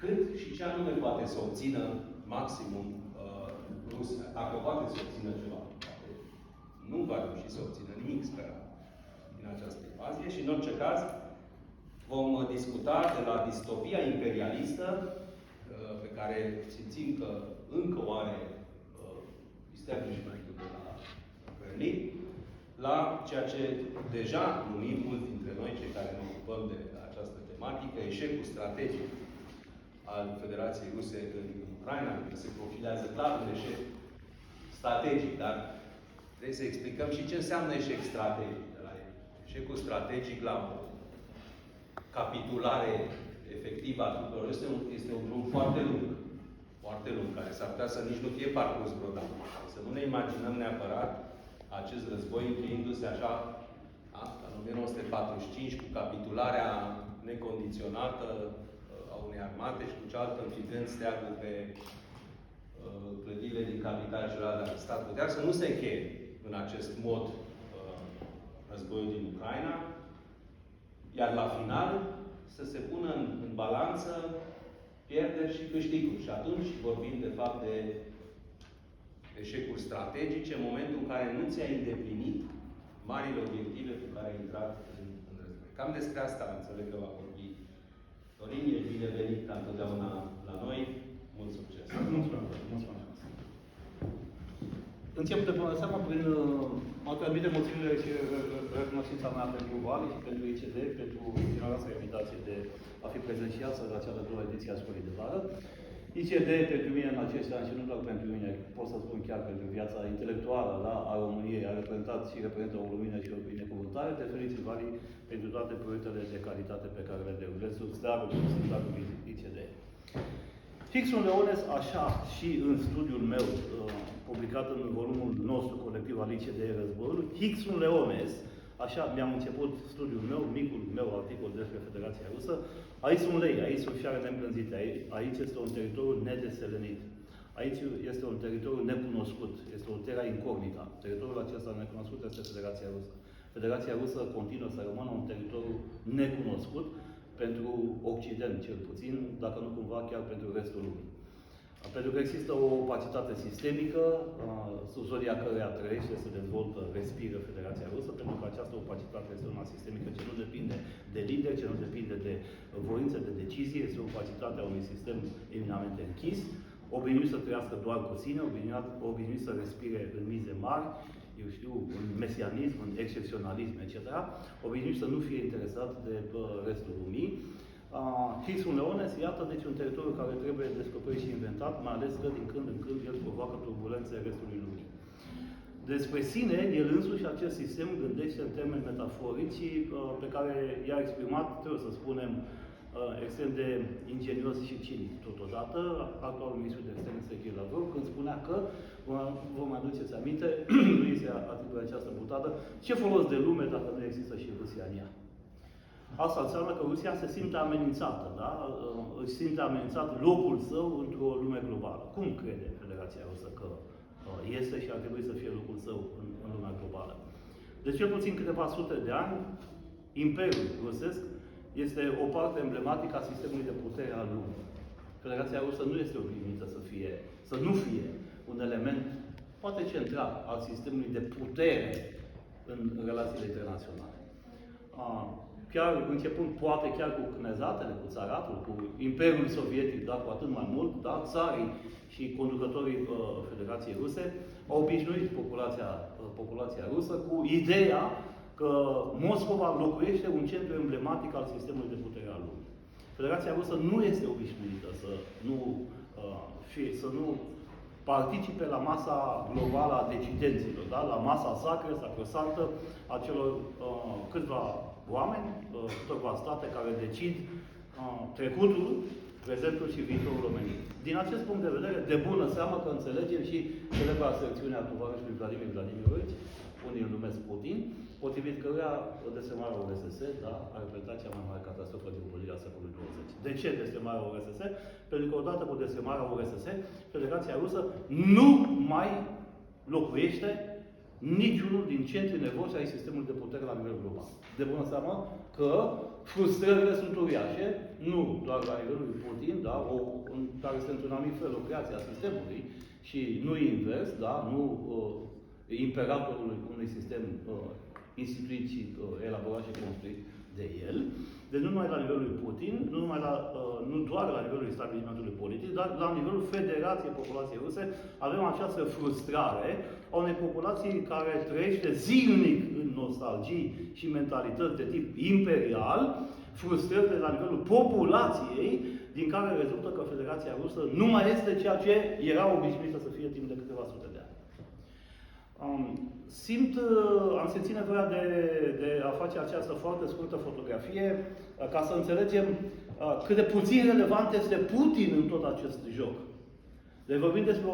cât și ce anume poate să obțină maximum Rusia. Dacă poate să obțină ceva. Poate nu va reuși să obțină nimic, sperăm, din această invazie. Și în orice caz, vom discuta de la distopia imperialistă, pe care simțim că încă o are establishmentul de la Berlin, la ceea ce deja numim mulți dintre noi, cei care ne ocupăm de această tematică, eșecul strategic al Federației Ruse în Ucraina, că se profilează clar un eșec strategic, dar trebuie să explicăm și ce înseamnă eșec strategic. Eșecul strategic la o capitulare efectivă a tuturor este un drum foarte lung, care s-ar putea să nici nu fie parcurs vreodată. Să nu ne imaginăm neapărat acest război încheiindu-se așa, în 1945, cu capitularea necondiționată a unei armate și cu cealaltă înfigând steagul pe clădirile din capitala generală de stat. Putea să nu se încheie în acest mod războiul din Ucraina, iar la final să se pună în balanță pierderi și câștiguri. Și atunci vorbim, de fapt, de eșecuri strategice, în momentul în care nu ți-ai îndeplinit marile obiective cu care ai intrat în război. Cam despre asta înțeleg că va vorbi Dorin. Ești binevenit, ca întotdeauna, la noi. Mult succes! Mulțumesc! Încep de până seama prin a transmite mulțumire și recunoștința mea pentru Vali și pentru ICD, pentru generoasa invitație de a fi prezent și astăzi la cea de-a doua ediție a școlii de vară. ICD pentru mine în acești ani și nu doar pentru mine, pot să spun chiar pentru viața intelectuală, da, a României, a reprezentat și reprezintă o lumină și o binecuvântare. Te felicit, Vali, pentru toate proiectele de calitate pe care le derulezi sub steagul ICD. Hixson Leones, așa și în studiul meu, publicat în volumul nostru colectiv al ICD Războiului, Hixson Leones, așa mi-am început studiul meu, micul meu articol despre Federația Rusă, aici sunt lei, aici sunt fiare neîmblânzite, aici este un teritoriu nedeselenit, aici este un teritoriu necunoscut, este o terra incognita. Teritoriul acesta necunoscut este Federația Rusă. Federația Rusă continuă să rămână un teritoriu necunoscut, pentru Occident, cel puțin, dacă nu cumva chiar pentru restul lumii. Pentru că există o opacitate sistemică, sub zodia căreia trăiește, se dezvoltă, respiră Federația Rusă, pentru că această opacitate este una sistemică ce nu depinde de lideri, ce nu depinde de voință, de decizie, este o opacitate a unui sistem eminamente închis, obișnuit să trăiască doar cu sine, obișnuit să respire în mize mari, eu știu, în mesianism, în excepționalism, etc., obișnuit să nu fie interesat de restul lumii. Hixson Leones, iată, deci un teritoriu care trebuie descoperit și inventat, mai ales că din când în când el provoacă turbulențe restului lumii. Despre sine, el însuși, acest sistem, gândește în termeni metaforici pe care i-a exprimat, trebuie să spunem, extrem de ingenios și cinic. Totodată, actualul ministru de externe, Serghei Lavrov, când spunea că, vă mai aduceți aminte, lui se atribuie această butadă, ce folos de lume dacă nu există și Rusia în ea? Asta înseamnă că Rusia se simte amenințată, da? Își simte amenințat locul său într-o lume globală. Cum crede Federația Rusă că este și ar trebui să fie locul său în lumea globală? De cel puțin câteva sute de ani, Imperiul Rusesc este o parte emblematică a sistemului de putere al lumii. Federația Rusă nu este obișnuită să nu fie un element, poate central, al sistemului de putere în relațiile internaționale. Chiar începând, poate chiar cu cnezatele, cu țaratul, cu Imperiul Sovietic, dar cu atât mai mult, da, țarii și conducătorii Federației Ruse au obișnuit populația rusă cu ideea că Moscova locuiește un centru emblematic al sistemului de putere al lumii. Federația Rusă nu este obișnuită să nu participe la masa globală a decidenților, da? La masa sacră, sacrosanctă a celor câțiva oameni, câteva state care decid trecutul, prezentul și viitorul României. Din acest punct de vedere, de bună seamă că înțelegem și celebra secțiunea tovarășului Vladimir Vladimirovici, unii îl numesc Putin, potrivit căruia desemarea URSS, da, a reprezentat cea mai mare catastrofă de geopolitică a secolului 20. De ce desemarea URSS? Pentru că odată cu desemarea URSS, Federația Rusă nu mai locuiește niciunul din centrii nervoși ai sistemului de putere la nivel global. De bună seamă că frustrările sunt uriașe, nu doar la nivelul lui Putin, da, care este într-un anumit fel o creație a sistemului și nu invers, da, nu imperatorul unui sistem instituit și elaborat și construit de el. Deci nu numai la nivelul lui Putin, nu doar la nivelul establishmentului politic, dar la nivelul Federației Populației Ruse avem această frustrare a unei populații care trăiește zilnic în nostalgii și mentalități de tip imperial, frustrări de la nivelul populației, din care rezultă că Federația Rusă nu mai este ceea ce era obișnuită să fie timp de câteva sute de ani. Am simțit nevoia de a face această foarte scurtă fotografie ca să înțelegem cât de puțin relevant este Putin în tot acest joc. Deci vorbim despre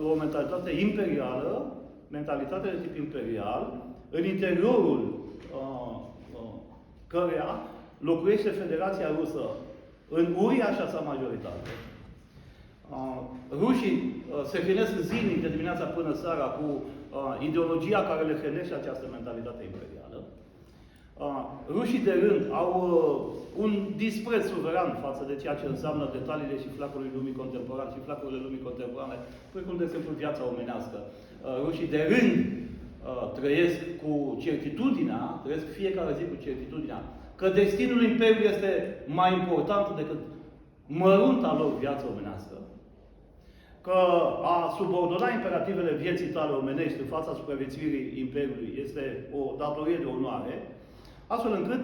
o mentalitate imperială, mentalitate de tip imperial, în interiorul căreia locuiește Federația Rusă în uriașa sa majoritate. Rușii se hrănesc zilnic de dimineața până seara cu ideologia care le hrănește această mentalitate imperială. Rușii de rând au un dispreț suveran față de ceea ce înseamnă detaliile și flacurile lumii contemporane și flacurile lumii contemporane, precum de exemplu viața omenească. Rușii de rând trăiesc cu certitudinea, trăiesc fiecare zi cu certitudinea că destinul Imperiului este mai important decât mărunta lor viață omenească, că a subordona imperativele vieții tale omenești în fața supraviețuirii Imperiului este o datorie de onoare, astfel încât,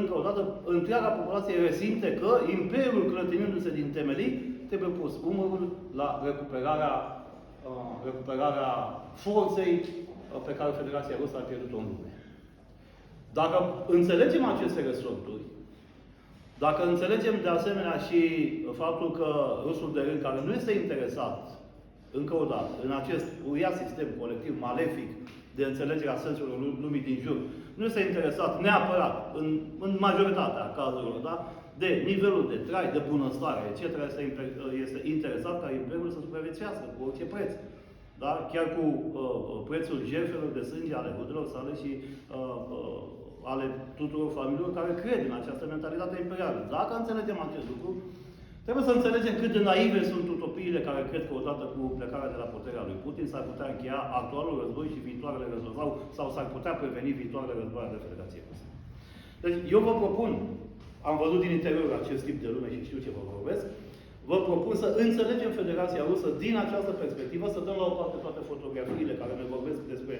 încă o dată, întreaga populație resimte că Imperiul, clătinindu-se din temelii, trebuie pus umărul la recuperarea forței pe care Federația Rusă a pierdut-o în lume. Dacă înțelegem aceste resorturi, dacă înțelegem de asemenea și faptul că rusul de rând, care nu este interesat, încă o dată, în acest uriaș sistem colectiv malefic de înțelegerea sensurilor lumii din jur, nu este interesat neapărat, în majoritatea cazurilor, da? De nivelul de trai, de bunăstare, etc., este interesat ca Imperiul să supraviețuiască cu orice preț. Da? Chiar cu prețul jertfelor de sânge ale rudelor sale și ale tuturor familiilor care cred în această mentalitate imperială. Dacă înțelegem acest lucru, trebuie să înțelegem cât de naive sunt utopiile care cred că odată cu plecarea de la puterea lui Putin s-ar putea încheia actualul război și viitoarele război sau s-ar putea preveni viitoarele război ale Federației Ruse. Deci eu vă propun, am văzut din interiorul acest tip de lume și știu ce vă vorbesc, vă propun să înțelegem Federația Rusă din această perspectivă, să dăm la o parte toate fotografiile care ne vorbesc despre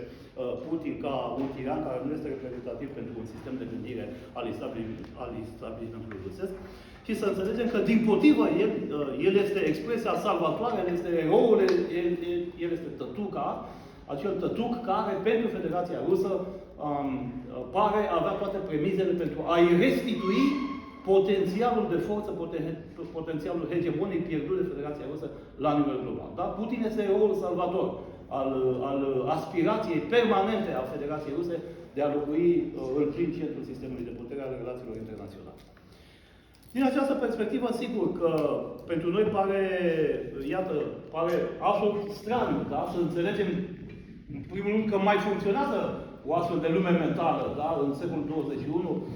Putin ca un tiran care nu este reprezentativ pentru un sistem de gândire al establishmentului rusesc și să înțelegem că, dimpotrivă, el este expresia salvatoare, el este eroul, el este tătuca, acel tătuc care, pentru Federația Rusă, pare avea toate premizele pentru a-i restitui potențialul de forță, potențialul hegemonic pierdut de Federația Rusă la nivel global. Da? Putin este eroul salvator al aspirației permanente a Federației Ruse de a locui în plin centrul sistemului de putere al relațiilor internaționale. Din această perspectivă, sigur că pentru noi pare absolut straniu, da? Să înțelegem, în primul rând, că mai funcționează o astfel de lume mentală, da? În secolul 21,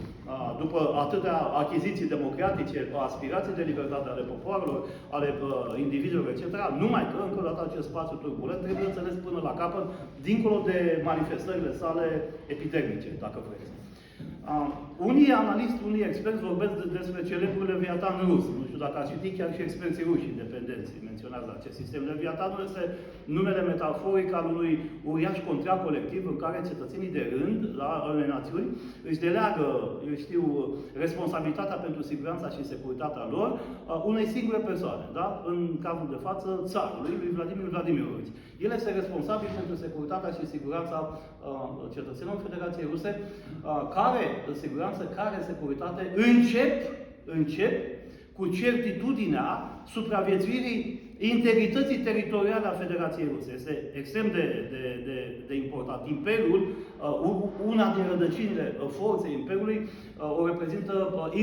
după atâtea achiziții democratice, aspirații de libertate ale popoarelor, ale indivizilor, etc., numai că, încă o dată, acest spațiu turbulent trebuie înțeles până la capăt, dincolo de manifestările sale epidermice, dacă vreți. Unii analiști, unii experți vorbesc despre celebrul Leviatan rus. Nu știu dacă ați citit, chiar și experții ruși independenți menționează acest sistem. Leviatanul este numele metaforic al unui uriaș contract colectiv în care cetățenii de rând, ale națiuni, își deleagă, eu știu, responsabilitatea pentru siguranța și securitatea lor unei singure persoane. Da? În cazul de față, țarului, lui Vladimir Vladimirovici. El este responsabil pentru securitatea și siguranța cetățenilor Federației Ruse, care, în siguranță, care securitate încep cu certitudinea supraviețuirii integrității teritoriale a Federației Ruse. Este extrem de important. Imperiul, una din rădăcinile forței Imperiului, o reprezintă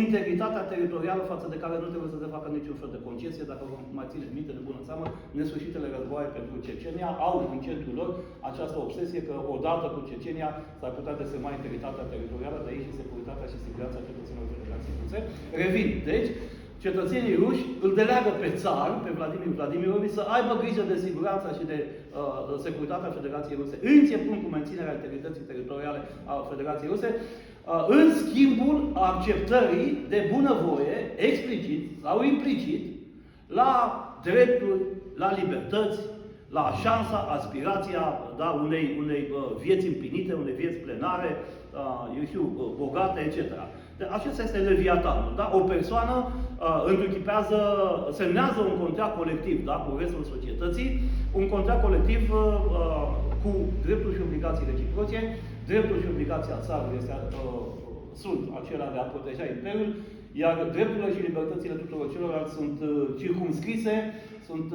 integritatea teritorială față de care nu trebuie să se facă niciun fel de concesie. Dacă vă mai țineți minte de bună seamă, nesfârșitele războaie pentru Cecenia au în centrul lor această obsesie că odată cu Cecenia s-ar putea desemna integritatea teritorială, de aici și securitatea și siguranța cetățenilor Federației Ruse. Revin, deci, cetățenii ruși îl deleagă pe țar, pe Vladimir Vladimirovici, să aibă grijă de siguranța și de securitatea Federației Ruse, începând cu menținerea integrității teritoriale a Federației Ruse, în schimbul acceptării de bunăvoie, explicit sau implicit, la drepturi, la libertăți, la șansa, aspirația, da, unei vieți împlinite, unei vieți plenare, eu știu, bogate, etc. Acesta este Leviatanul. Da? O persoană întruchipează, semnează un contract colectiv, da? Cu restul societății, un contract colectiv cu drepturi și obligații reciproce. Dreptul și obligația țarului sunt acelea de a proteja Imperiul, iar drepturile și libertățile tuturor celorlalți sunt circumscrise, sunt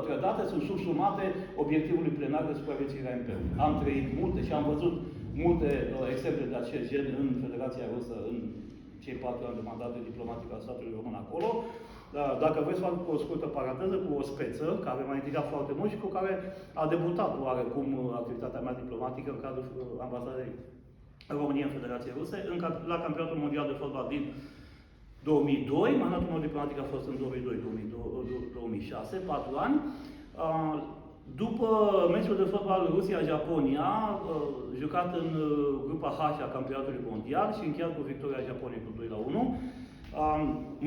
trădate, sunt subsumate obiectivului plenar de supraviețuire a Imperiului. Am trăit multe și am văzut multe exemple de acest gen în Federația Rusă, în cei 4 ani de mandat diplomatic al statului român acolo. Dacă vreți să fac o scurtă paranteză cu o speță, care m-a intrigat foarte mult și cu care a debutat oarecum activitatea mea diplomatică în cadrul ambasadei României în Federația Rusă, la Campionatul Mondial de Fotbal din 2002, mandatul meu diplomatic a fost în 2002-2006, 4 ani. După meciul de fotbal Rusia-Japonia, jucat în grupa H a Campionatului Mondial și încheiat cu victoria Japoniei cu 2-1,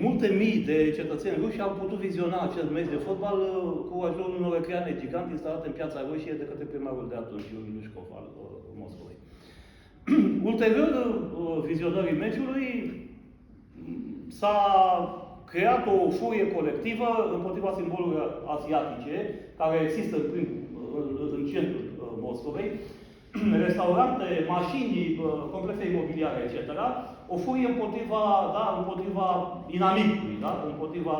multe mii de cetățeni ruși au putut viziona acest meci de fotbal cu ajutorul unor ecrane gigante instalate în Piața Roșie de către primarul de atunci, Iuliu Lușcov al Moscovei. Ulterior vizionării meciului, s-a creat o furie colectivă împotriva simbolurilor asiatice, care există în centrul Moscovei, restaurante, mașini, complexe imobiliare, etc. O furie împotriva inamicului, da? Împotriva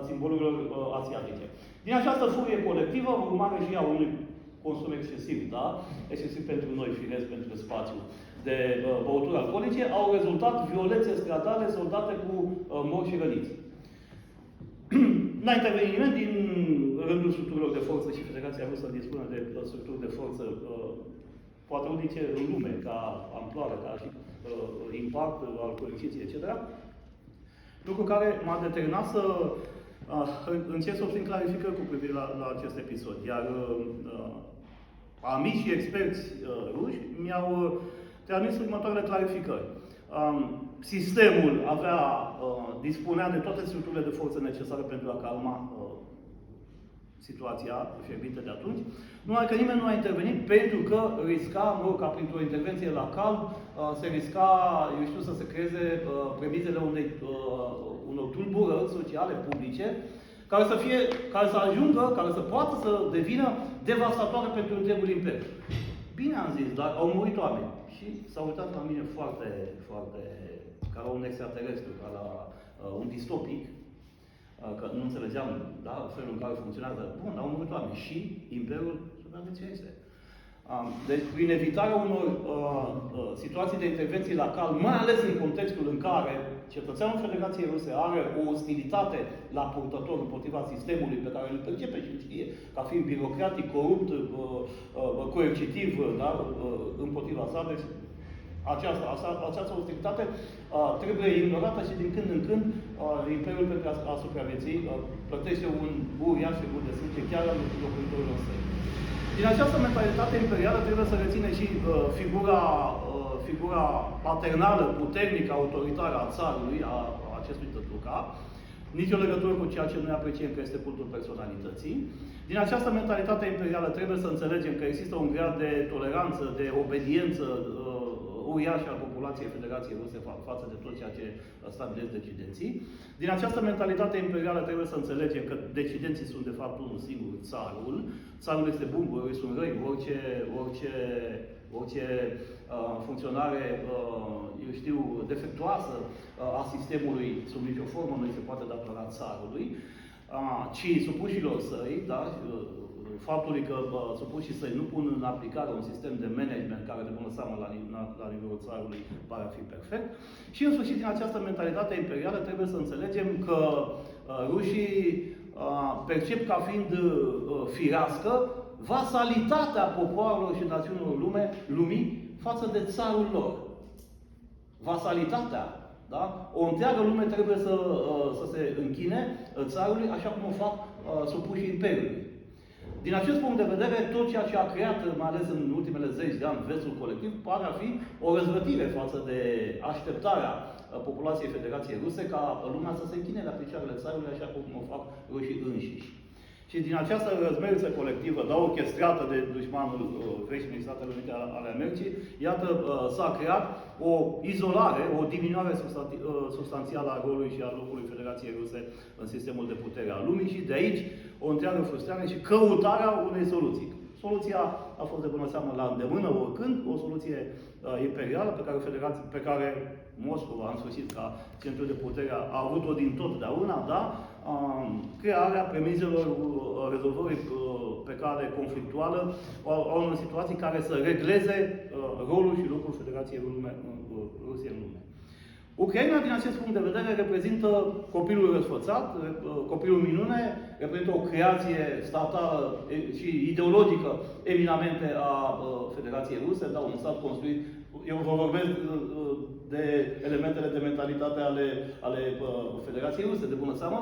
simbolurilor asiatice. Din această furie colectivă, urmare și a unui consum excesiv, da? Excesiv pentru noi, firesc, pentru spațiu, de băuturi alcoolice, au rezultat violențe stradale soldate cu morți și răniți. La interveniment din rândul structurilor de forță și Federația Rusă dispune de structuri de forță poate unice în lume, ca amploare, ca și impact al coerciției, etc. Lucru care m-a determinat să încerc să obțin clarificări cu privire la acest episod. Iar amici și experți ruși mi-au transmis următoarele clarificări. Sistemul dispunea de toate structurile de forță necesare pentru a calma situația fierbinte de atunci. Numai că nimeni nu a intervenit pentru că risca, ca printr-o intervenție la cald, se risca, eu știu, să se creeze premizele unor tulburări sociale, publice, care să ajungă, care să poată să devină devastatoare pentru întregul imperiu. Bine am zis, dar au murit oameni. Și s-au uitat la mine foarte, foarte, ca la un extraterestru, ca la un distopic, că nu înțelegeam, da, felul în care funcționează. Bun, au murit oameni și Imperiul supraviețuiește. Deci, prin evitarea unor situații de intervenții la cal, mai ales în contextul în care cetățeanul Federației Ruse are o ostilitate la purtător împotriva sistemului pe care îl percepe și îl știe, ca fiind birocratic, corupt, coercitiv, da, împotriva sa, deci această ostilitate trebuie ignorată și din când în când Imperiul pentru a supraviețui plătește un uriaș și de sânge chiar al locuitorilor săi. Din această mentalitate imperială trebuie să reține și figura paternală, puternică, autoritară a țarului, a acestui tătuca, nicio legătură cu ceea ce noi apreciem că este cultul personalității. Din această mentalitate imperială trebuie să înțelegem că există un grad de toleranță, de obediență uriașă a populației Federației Ruse față de tot ceea ce stabilesc decidenții. Din această mentalitate imperială trebuie să înțelegem că decidenții sunt de fapt unul singur, țarul. Țarul este bun, ori sunt răi, orice orice funcționare, eu știu, defectuoasă a sistemului sub nicio formă nu se poate datora țarului, ci supușilor săi, da, faptului că supușii săi nu pun în aplicare un sistem de management care, de bună seamă, la nivelul țarului pare a fi perfect. Și, în sfârșit, din această mentalitate imperială trebuie să înțelegem că rușii percep ca fiind firească vasalitatea popoarelor și națiunilor lumii față de țarul lor. Vasalitatea. Da? O întreagă lume trebuie să se închine țarului, așa cum o fac supușii imperiului. Din acest punct de vedere, tot ceea ce a creat, mai ales în ultimele 10 de ani, vestul colectiv, pare a fi o răzvrătire față de așteptarea populației Federației Ruse ca lumea să se închine la picioarele țarului, așa cum o fac rușii înșiși. Și din această răzmeriță colectivă, da, orchestrată de dușmanul vecinii Statele Unite ale Americii, iată, s-a creat o izolare, o diminuare substanțială a rolului și a locului Federației Ruse în sistemul de putere al lumii și de aici o întreagă frustrare și căutarea unei soluții. Soluția a fost de bună seamă la îndemână oricând, o soluție imperială pe care Moscova, în sfârșit, ca centru de putere, a avut-o din totdeauna, da? Crearea premizelor rezolvării pe cale conflictuală a unor situații care să regleze rolul și locul Federației Rusiei în lume. Ucraina, din acest punct de vedere, reprezintă copilul răsfățat, copilul minune, reprezintă o creație statală și ideologică eminamente a Federației Ruse, da, un stat construit. Eu vă vorbesc de elementele de mentalitate ale Federației Ruse, de bună seamă.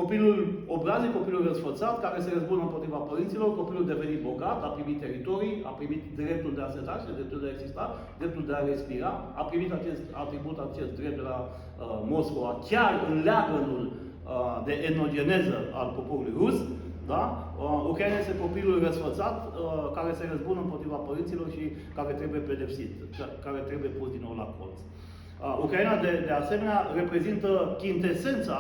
Copilul obraznic, copilul răsfățat, care se răzbună împotriva părinților, copilul devenit bogat, a primit teritorii, a primit dreptul de a se naște, dreptul de a exista, dreptul de a respira, a primit acest atribut, acest drept de la Moscova, chiar în leagănul de etnogeneză al poporului rus. Da? Ucraina este copilul răsfățat, care se răzbună împotriva părinților și care trebuie pedepsit, care trebuie pus din nou la colț. Ucraina, de asemenea, reprezintă chintesența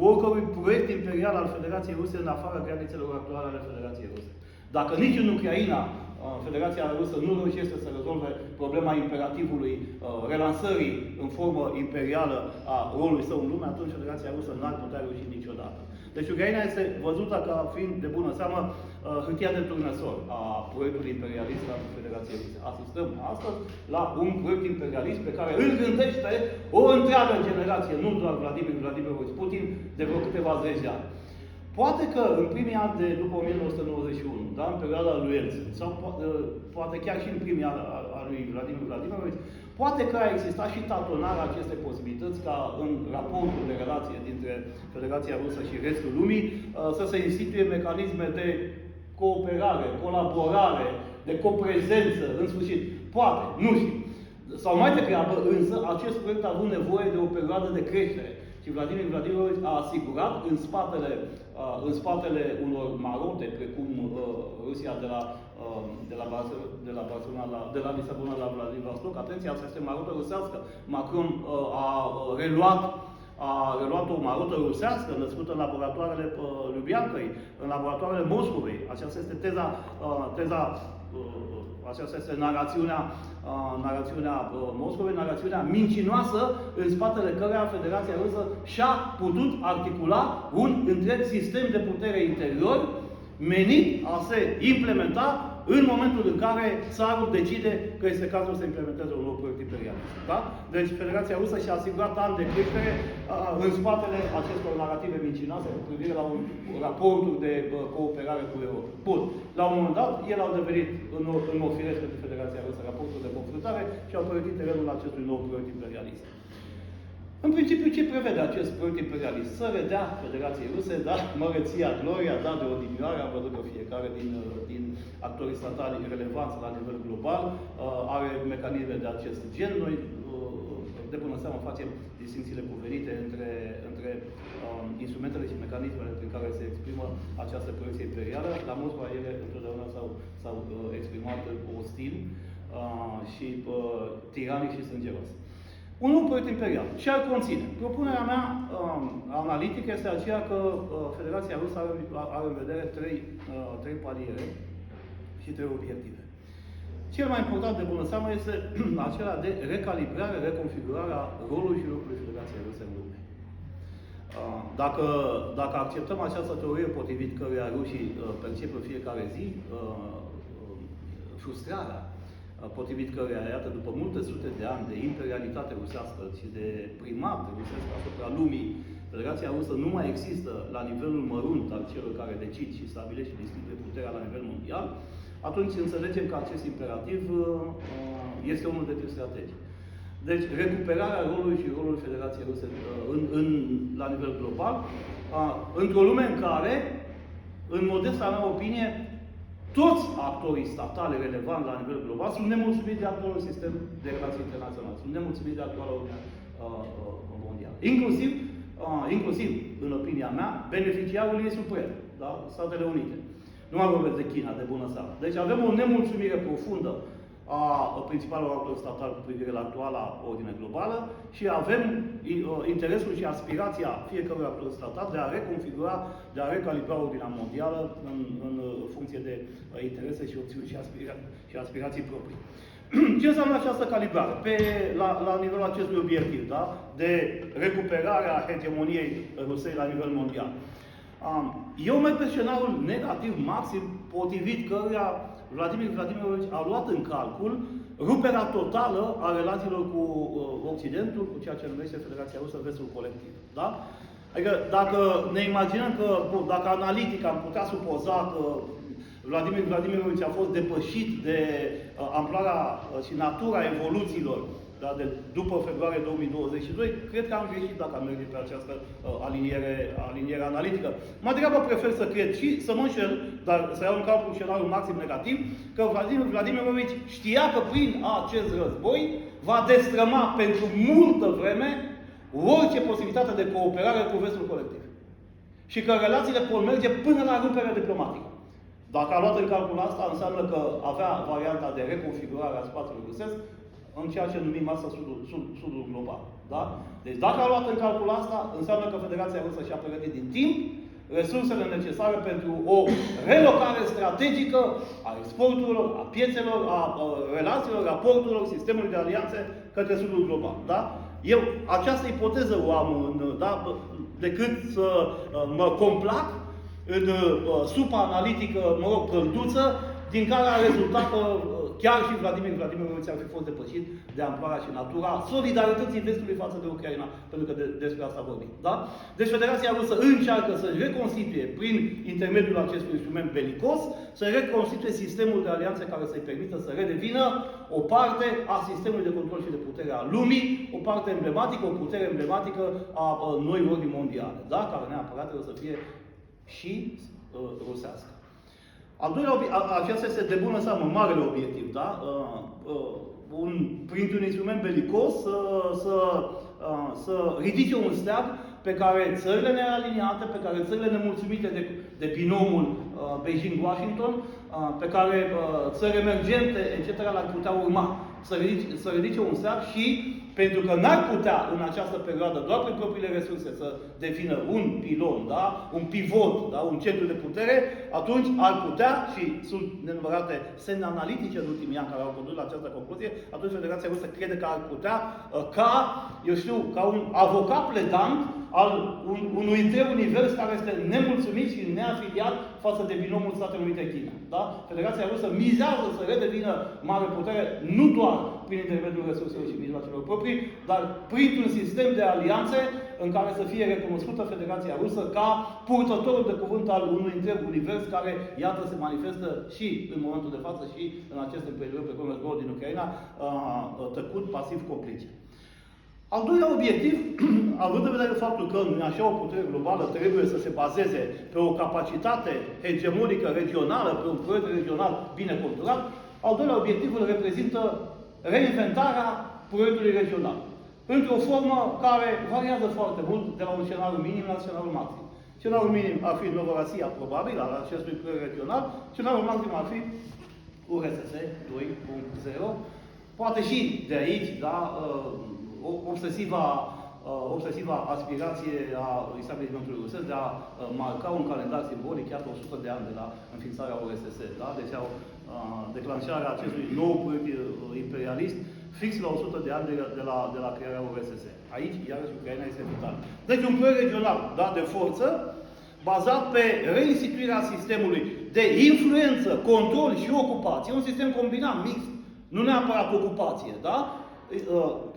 oricărui proiect imperial al Federației Ruse în afara granițelor actuale ale Federației Ruse. Dacă nici în Ucraina Federația Rusă nu reușește să rezolve problema imperativului relansării în formă imperială a rolului său în lume, atunci Federația Rusă n-ar putea reuși niciodată. Deci Ucraina este văzută ca fiind, de bună seamă, hârtia de turnăsor a proiectului imperialist al Federației Ruse. Asistăm astăzi la un proiect imperialist pe care îl gândește o întreagă generație, nu doar Vladimir Vladimirovici Putin, de vreo câteva zeci de ani. Poate că în primii ani de după 1991, da, în perioada lui Elțin, sau poate chiar și în primii ani a lui Vladimir Vladimirovici, poate că a existat și tatonarea acestei posibilități ca în raportul de relație dintre Federația Rusă și restul lumii să se instituie mecanisme de cooperare, colaborare, de coprezență, în sfârșit. Poate, nu știu. Sau mai degrabă, însă, acest proiect a avut nevoie de o perioadă de creștere. Și Vladimir Vladimirovici a asigurat în spatele unor marote, precum Rusia de la Lisabona la Vladivostok, atenție, asta este marotă rusească. Macron a reluat o marotă rusească născută în laboratoarele Ljubljankei, în laboratoarele Moscovei. Aceasta este aceasta este narațiunea Moscovei, narațiunea mincinoasă în spatele căreia Federația Rusă și-a putut articula un întreg sistem de putere interior menit a se implementa în momentul în care țarul decide că este cazul să implementeze un nou proiect imperialist. Da? Deci Federația Rusă și-a asigurat ani de creștere în spatele acestor narrative mincinoase cu privire la un raportul de cooperare cu Europa. Bun. La un moment dat, ele au devenit în mod firesc pentru Federația Rusă raportul de confruntare și au pregătit terenul acestui nou proiect imperialist. În principiu, ce prevede acest proiect imperialist? Să redea Federației Ruse, da, măreția, gloria, da, de odinioare. Am văzut că fiecare din actorii statali relevanți la nivel global are mecanisme de acest gen. Noi, de până seama, facem distincțiile cuvenite între instrumentele și mecanismele prin care se exprimă această proiecție imperială. La Moscova ele întotdeauna s-au exprimat ostil și tiranic și sângeros. Un nou proiect imperial. Ce ar conține? Propunerea mea analitică este aceea că Federația Rusă are în vedere trei paliere și trei obiective. cel mai important de bună seamă este acela de recalibrare, reconfigurarea rolului și locului Federației Ruse în lume. Dacă acceptăm această teorie potrivit căreia rușii percep în fiecare zi frustrarea, potrivit căreia, iată, după multe sute de ani de imperialitate rusească și de primat rusesc asupra lumii, Federația Rusă nu mai există la nivelul mărunt al celor care decid și stabilește și distribuie puterea la nivel mondial, atunci înțelegem că acest imperativ este unul de tip strategic. Deci, recuperarea rolului și rolul Federației Ruse la nivel global, într-o lume în care, în modesta mea opinie, toți actorii statale relevanți la nivel global sunt nemulțumiți de actualul sistem de relații internaționale, sunt nemulțumiți de actuala Uniune mondială. Inclusiv, în opinia mea, beneficiarul e suprem, da? Statele Unite. Nu mai vorbesc de China, de bună seamă. Deci avem o nemulțumire profundă a principalelor actori statali cu privire la actuala ordine globală și avem interesul și aspirația fiecărui actor statal de a reconfigura, de a recalibra ordinea mondială în funcție de interese și opțiuni și aspirații proprii. Ce înseamnă această calibrare? La nivelul acestui obiectiv, da? De recuperare a hegemoniei Rusiei la nivel mondial. Eu merg pe scenariul negativ maxim, potrivit căruia Vladimir Vladimirovici a luat în calcul ruperea totală a relațiilor cu Occidentul, cu ceea ce numește Federația Rusă vestul colectiv. Da? Adică dacă ne imaginăm că, dacă analitic am putea supoza că Vladimir Vladimirovici a fost depășit de amploarea și natura evoluțiilor, da, după februarie 2022, cred că am greșit dacă am merge pe această aliniere analitică. Mai degrabă prefer să cred și să mă înșel, dar să iau în calcul scenariul maxim negativ, că Vladimir Vladimirovici știa că prin acest război va destrăma pentru multă vreme orice posibilitate de cooperare cu vestul colectiv. Și că relațiile pot merge până la ruperea diplomatică. Dacă a luat în calcul asta, înseamnă că avea varianta de reconfigurare a spațiului rusesc în ceea ce numim asta sudul global. Da? Deci dacă a luat în calcul asta, înseamnă că Federația Rusă și-a pregătit din timp resursele necesare pentru o relocare strategică a exporturilor, a piețelor, a relațiilor, raporturilor, sistemului de alianțe către sudul global. Da? Eu această ipoteză o am decât să mă complac în supa analitică, călduță, din care a rezultat că chiar și Vladimir Vladimirovici ar fi fost depășit de amploarea și natura solidarității vestului față de Ucraina, pentru că despre asta vorbim. Da? Deci Federația Rusă încearcă să-și reconstituie, prin intermediul acestui instrument belicos, să reconstituie sistemul de alianțe care să-i permită să redevină o parte a sistemului de control și de putere a lumii, o parte emblematică, o putere emblematică a noi ordini mondiale, da? Care neapărat trebuie să fie și rusească. Al doilea acesta este de bună seamă marele obiectiv, da? Printr-un instrument belicos să ridice un steag pe care țările nealiniate, pe care țările nemulțumite de binomul Beijing-Washington, pe care țări emergente, etc., l-ar putea urma. Să ridice un steag și, pentru că n-ar putea în această perioadă, doar prin propriile resurse, să defină un pilon, da? Un pivot, da? Un centru de putere, atunci ar putea, și sunt nenumărate semne analitice în ultimii ani care au condus la această concluzie, atunci Federația Rusă crede că ar putea, ca un avocat pledant al unui întreg univers care este nemulțumit și neafiliat față de binomul Statele Unite-China. Da? Federația Rusă mizează să redevină mare putere, nu doar prin intermediul resurselor și mijloacelor proprii, dar printr-un sistem de alianțe în care să fie recunoscută Federația Rusă ca purtătorul de cuvânt al unui întreg univers care, iată, se manifestă și în momentul de față și în aceste perioade, precum războiul din Ucraina, tăcut, pasiv, complice. Al doilea obiectiv, având în vedere faptul că așa o putere globală trebuie să se bazeze pe o capacitate hegemonică regională, pe un proiect regional bine conturat, al doilea obiectiv îl reprezintă reinventarea proiectului regional. Într-o formă care variază foarte mult de la un scenariu minim la un scenariu maxim. Scenariul minim ar fi Novorossiya, probabil, al acestui proiect regional. Scenariul maxim ar fi URSS 2.0. Poate și de aici, da, obsesiva obsesiva aspirație a establishmentului rusesc de a marca un calendar simbolic, chiar 100 de ani de la înființarea URSS. Da? Deci au declanșarea acestui nou proiect imperialist fix la 100 de ani de la crearea URSS. Aici, iarăși, Ucraina este vitală. Deci un proiect regional, da, de forță, bazat pe reinstituirea sistemului de influență, control și ocupație, un sistem combinat, mixt, nu neapărat ocupație, da?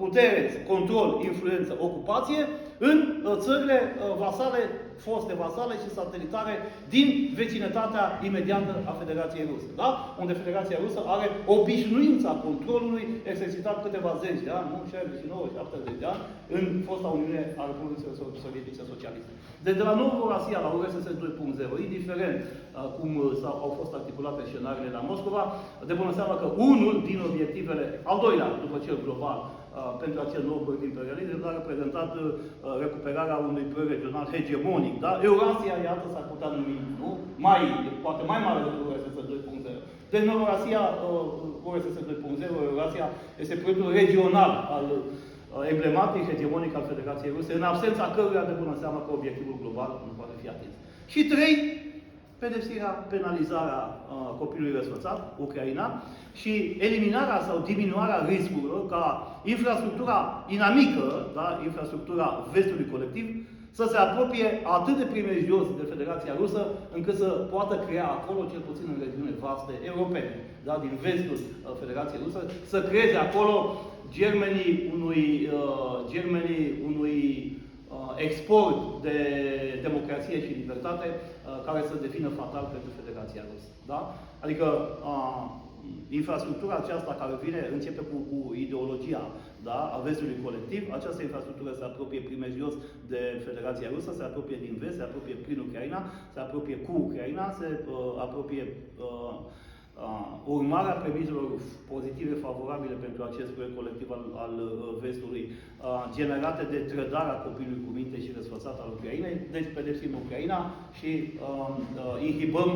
Putere, control, influență, ocupație, în țările vasale, foste vasale și satelitare din vecinătatea imediată a Federației Ruse. Da? Unde Federația Rusă are obișnuința controlului exercitat câteva zeci de ani, nu 69-70 de ani, în fosta Uniune a Republicii Sovietice Socialiste. Deci de la Novoasia la URSS 2.0, indiferent cum au fost articulate scenariile la Moscova, de bună seamă că unul din obiectivele, al doilea, după cel global, pentru acel nou proiect imperialist, a reprezentat recuperarea unui proiect regional hegemonic. Da? Eurasia, iată, s-ar putea numi, nu? Poate mai mare decât URSS 2.0. Deci Novoasia, URSS 2.0, Eurasia, este proiectul regional emblematic, hegemonic al Federației Ruse, în absența căruia de bună seamă că obiectivul global nu poate fi atins. Și 3. Pedepsirea, penalizarea copilului răsfățat, Ucraina, și eliminarea sau diminuarea riscurilor ca infrastructura inamică, da, infrastructura vestului colectiv, să se apropie atât de primejdioz de Federația Rusă, încât să poată crea acolo, cel puțin în regiune vaste europene, da, din vestul Federației Rusă, să creeze acolo germenii unui export de democrație și libertate care să devină fatal pentru Federația Rusă. Da? Adică infrastructura aceasta care începe cu ideologia, da, a vestului colectiv, această infrastructură se apropie primejdioz de Federația Rusă, se apropie din vest, se apropie prin Ucraina, se apropie cu Ucraina, se apropie urmarea premizelor pozitive, favorabile pentru acest proiect colectiv al vestului, generate de trădarea copilului cu minte și răsfățat al Ucrainei. Deci pedepsim Ucraina și inhibăm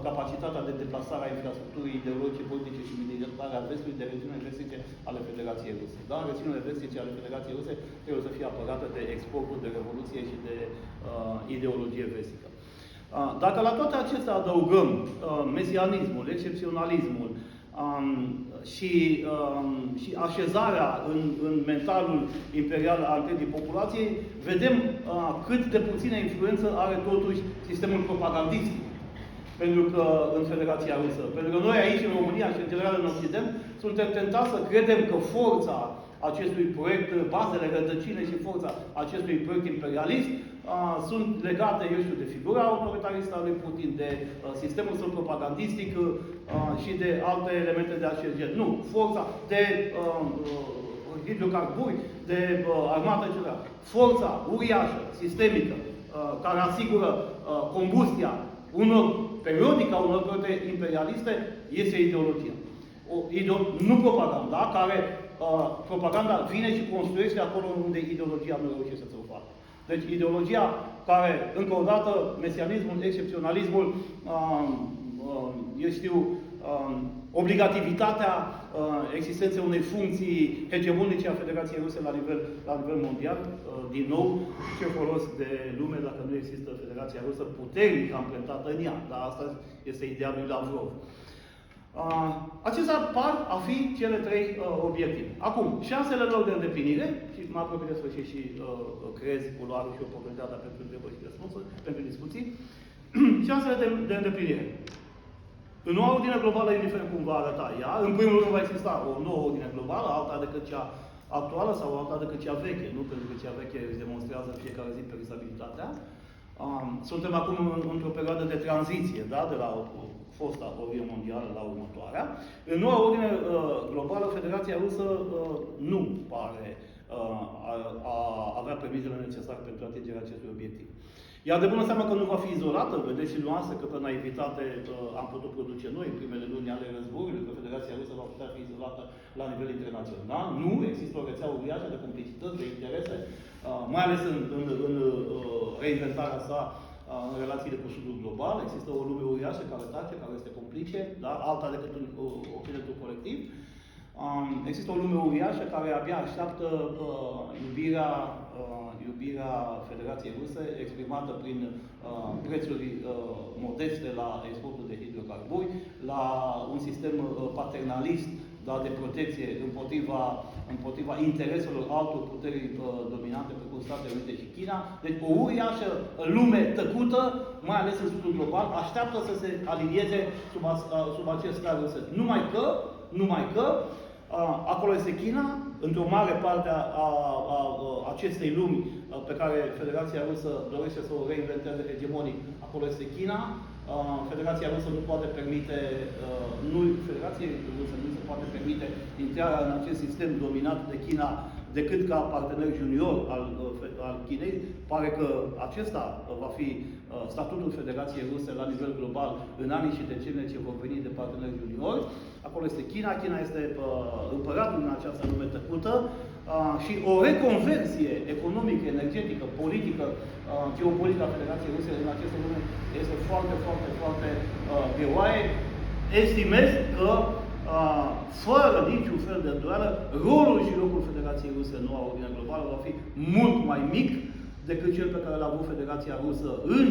capacitatea de deplasare a infrastructurii ideologice, politice și militare a vestului de regiunile vestice ale Federației Ruse. Da? Regiunile vestice ale Federației Ruse trebuie să fie apărate de exportul de revoluție și de ideologie vestică. Dacă la toate acestea adăugăm mesianismul, excepționalismul și așezarea în mentalul imperial al întregii populației, vedem cât de puțină influență are totuși sistemul propagandistic în Federația Rusă. Pentru că noi aici, în România și în general în Occident, suntem tentați să credem că forța acestui proiect, bazele, rădăcine și forța acestui proiect imperialist sunt legate, eu știu, de figura autoritaristă a lui Putin, de sistemul său propagandistic și de alte elemente de acest gen. Nu. Forța de hidrocarburi, de armată, etc. Forța uriașă, sistemică, care asigură combustia periodică a unor proiecte imperialiste, este ideologia. Nu propaganda, care propaganda vine și construiește acolo unde ideologia nu reușește să o facă. Deci ideologia care, încă o dată, mesianismul, excepționalismul, eu știu, obligativitatea existenței unei funcții hegemonice a Federației Ruse la nivel mondial, din nou, ce folos de lume dacă nu există Federația Rusă puternic amprentată în ea. Dar asta este ideea lui Lavrov. Acestea par a fi cele 3 obiective. Acum, șansele lor de îndeplinire, și mă apropie de sfârșit și creez culoarul și oportunitatea pentru întrebări și răspunsuri, pentru discuții, șansele de îndeplinire. În noua ordine globală, indiferent cum va arăta ea, în primul rând va exista o nouă ordine globală, alta decât cea actuală sau alta decât cea veche, nu? Pentru că cea veche își demonstrează în fiecare zi perisabilitatea. Suntem acum într-o perioadă de tranziție, da? De la fosta ordine mondială la următoarea. În noua ordine globală, Federația Rusă nu pare a avea premisele necesare pentru atingerea acestui obiectiv. Iar de bună seamă că nu va fi izolată, vedeți și nuanțe că pe naivitate am putut produce noi în primele luni ale războiului, că Federația Rusă va putea fi izolată la nivel internațional. Nu, există o rețea uriașă de complicități, de interese, mai ales în reinventarea sa în relațiile cu Sudul global. Există o lume uriașă care tace, care este complice, da? Alta decât Occidentul colectiv. Există o lume uriașă care abia așteaptă iubirea Federației Ruse exprimată prin prețuri modeste la exportul de hidrocarburi, la un sistem paternalist, da, de protecție împotriva intereselor altor puteri dominante, precum Statele Unite și China. Deci o uriașă lume tăcută, mai ales în sudul global, așteaptă să se alinieze sub acest star rusesc. Numai că acolo este China, într-o mare parte a acestei lumi pe care Federația Rusă dorește să o reinventeze hegemonic, acolo este China. Federația Rusă nu poate permite, Federației Rusă nu se poate permite intrarea în acest sistem dominat de China decât ca partener junior al Chinei. Pare că acesta va fi statutul Federației Ruse la nivel global în anii și deceniile ce vor veni de partener junior. Acolo este China. China este împăratul în această lume tăcută și o reconversie economică, energetică, politică, geopolitică a Federației Ruse în această lume este foarte, foarte, foarte greoaie. Estimez că fără niciun fel de îndoială, rolul și locul Federației Ruse în noua ordine globală va fi mult mai mic decât cel pe care l-a avut Federația Rusă în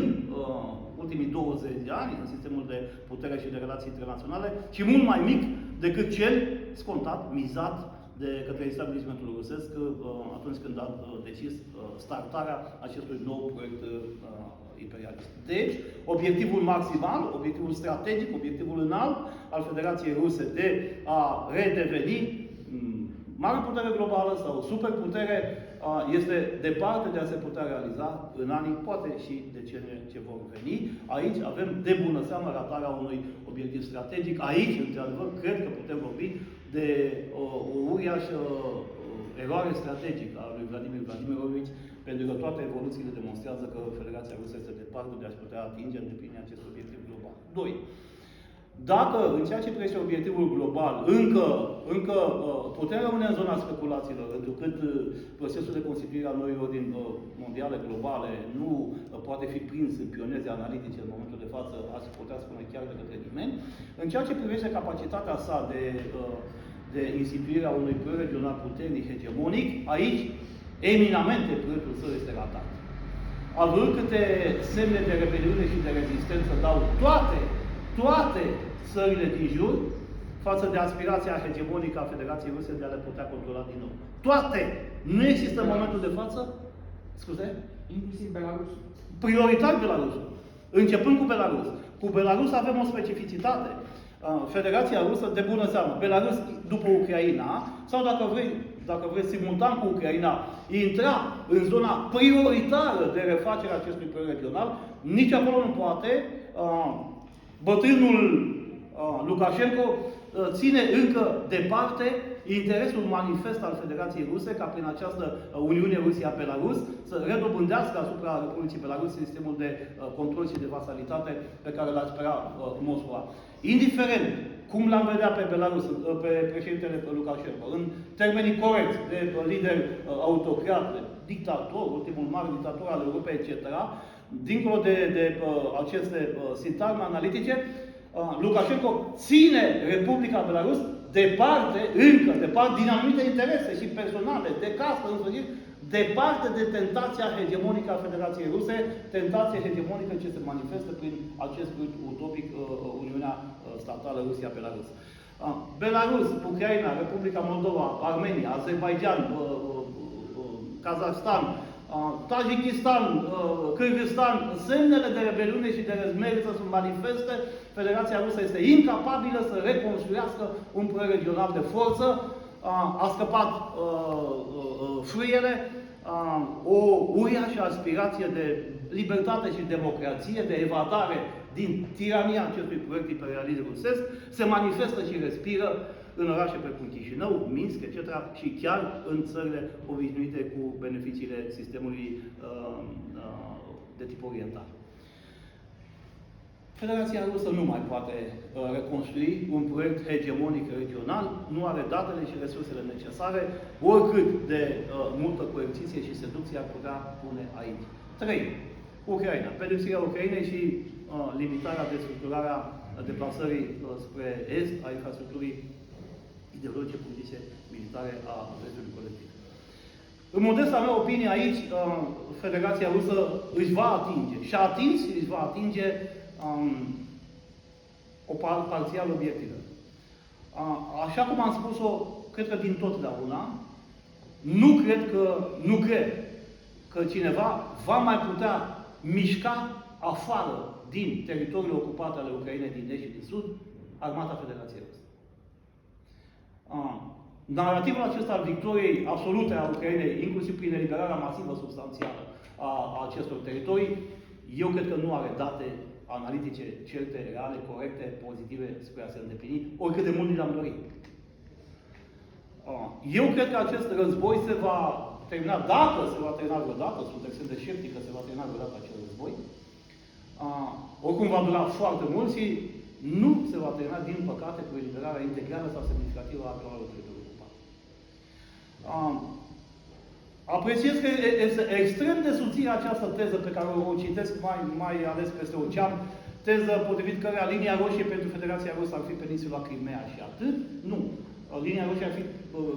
ultimii 20 de ani, în sistemul de putere și de relații internaționale, și mult mai mic decât cel scontat, mizat de către establishmentul rusesc atunci când a decis startarea acestui nou proiect imperialist. Deci, obiectivul maximal, obiectivul strategic, obiectivul înalt al Federației Ruse de a redeveni mare putere globală sau superputere este departe de a se putea realiza în anii, poate și deceniile ce vor veni. Aici avem de bună seamă ratarea unui obiectiv strategic. Aici, într-adevăr, cred că putem vorbi de o uriașă eroare strategică a lui Vladimir Vladimirovici, pentru că toate evoluțiile demonstrează că Federația Rusă este departe de a-și putea atinge în depline acest obiectiv global. 2. Dacă, în ceea ce privește obiectivul global, încă putem rămâne în zona speculațiilor, întrucât procesul de constituire a noii ordini mondiale globale nu poate fi prins în pioneze analitice în momentul de față, aș putea spune chiar de către nimeni, în ceea ce privește capacitatea sa de instituire a unui proiect regional puternic, hegemonic, aici, eminamente, proiectul său este ratat. Având câte semne de rebeliune și de rezistență dau toate țările din jur față de aspirația hegemonică a Federației Ruse de a le putea controla din nou. Toate! Nu există în momentul de față? Scuze? Inclusiv Belarus. Prioritar Belarus. Începând cu Belarus. Cu Belarus avem o specificitate. Federația Rusă, de bună seamă, Belarus după Ucraina, sau dacă vrei simultan cu Ucraina, intra în zona prioritară de refacere a acestui proiect regional, nici acolo nu poate. Bătrânul Lukashenko ține încă departe interesul manifest al Federației Ruse ca prin această Uniune Rusia-Belarus să redobândească asupra Republicii Belarus sistemul de control și de vasalitate pe care l-ar spera Moscova. Indiferent cum l-am vedea pe Belarus, pe președintele Lukashenko, în termenii corecți de lider autocrat, de dictator, ultimul mare dictator al Europei, etc., dincolo de aceste sintagme analitice, Lukashenko ține Republica Belarus departe din anumite interese și personale, de castă, în sfârșit, departe de tentația hegemonică a Federației Ruse, tentația hegemonică ce se manifestă prin acest utopic Uniunea Statală Rusia-Belarus. Belarus, Ucraina, Republica Moldova, Armenia, Azerbaijan, Kazahstan, Tajikistan, Kyrgyzstan, semnele de rebeliune și de răzmeriță sunt manifeste. Federația Rusă este incapabilă să reconstruiască un proiect regional de forță. A scăpat frâiele, o uriașă aspirație de libertate și democrație, de evadare din tirania acestui proiect imperialist rusesc, se manifestă și respiră în orașe precum Chișinău, Minsk, etc. și chiar în țările obișnuite cu beneficiile sistemului de tip oriental. Federația Rusă nu mai poate reconstrui un proiect hegemonic regional, nu are datele și resursele necesare, oricât de multă coerciție și seducție ar putea pune aici. 3. Ucraina. Pedepsirea Ucrainei și limitarea, destructurarea deplasării spre est a infrastructurii ideologice, politice, militare a dreptului colectiv. În modesta mea opinie aici, Federația Rusă își va atinge și a atins și își va atinge o parțial obiectivă. Așa cum am spus-o, cred că din totdeauna, nu cred că cineva va mai putea mișca afară din teritoriul ocupat ale Ucrainei din est și din sud, armata Federației Ruse. Narativul acesta al victoriei absolute a Ucrainei, inclusiv prin eliberarea masivă substanțială a acestor teritorii, eu cred că nu are date analitice, certe, reale, corecte, pozitive spre a se îndeplini, oricât de mult ni l-am dorit. Eu cred că acest război se va termina, dacă se va termina vreodată, sunt extrem de sceptic că se va termina vreodată acel război, oricum va dura foarte mult și nu se va termina, din păcate, cu eliberarea integrală sau semnificativă a actualelor teritorii ocupate. Apreciez că este extrem de subțire această teză pe care o citesc mai ales peste ocean, teză potrivit căreia linia roșie pentru Federația Rusă ar fi peninsula Crimea și atât. Nu. Linia roșie ar fi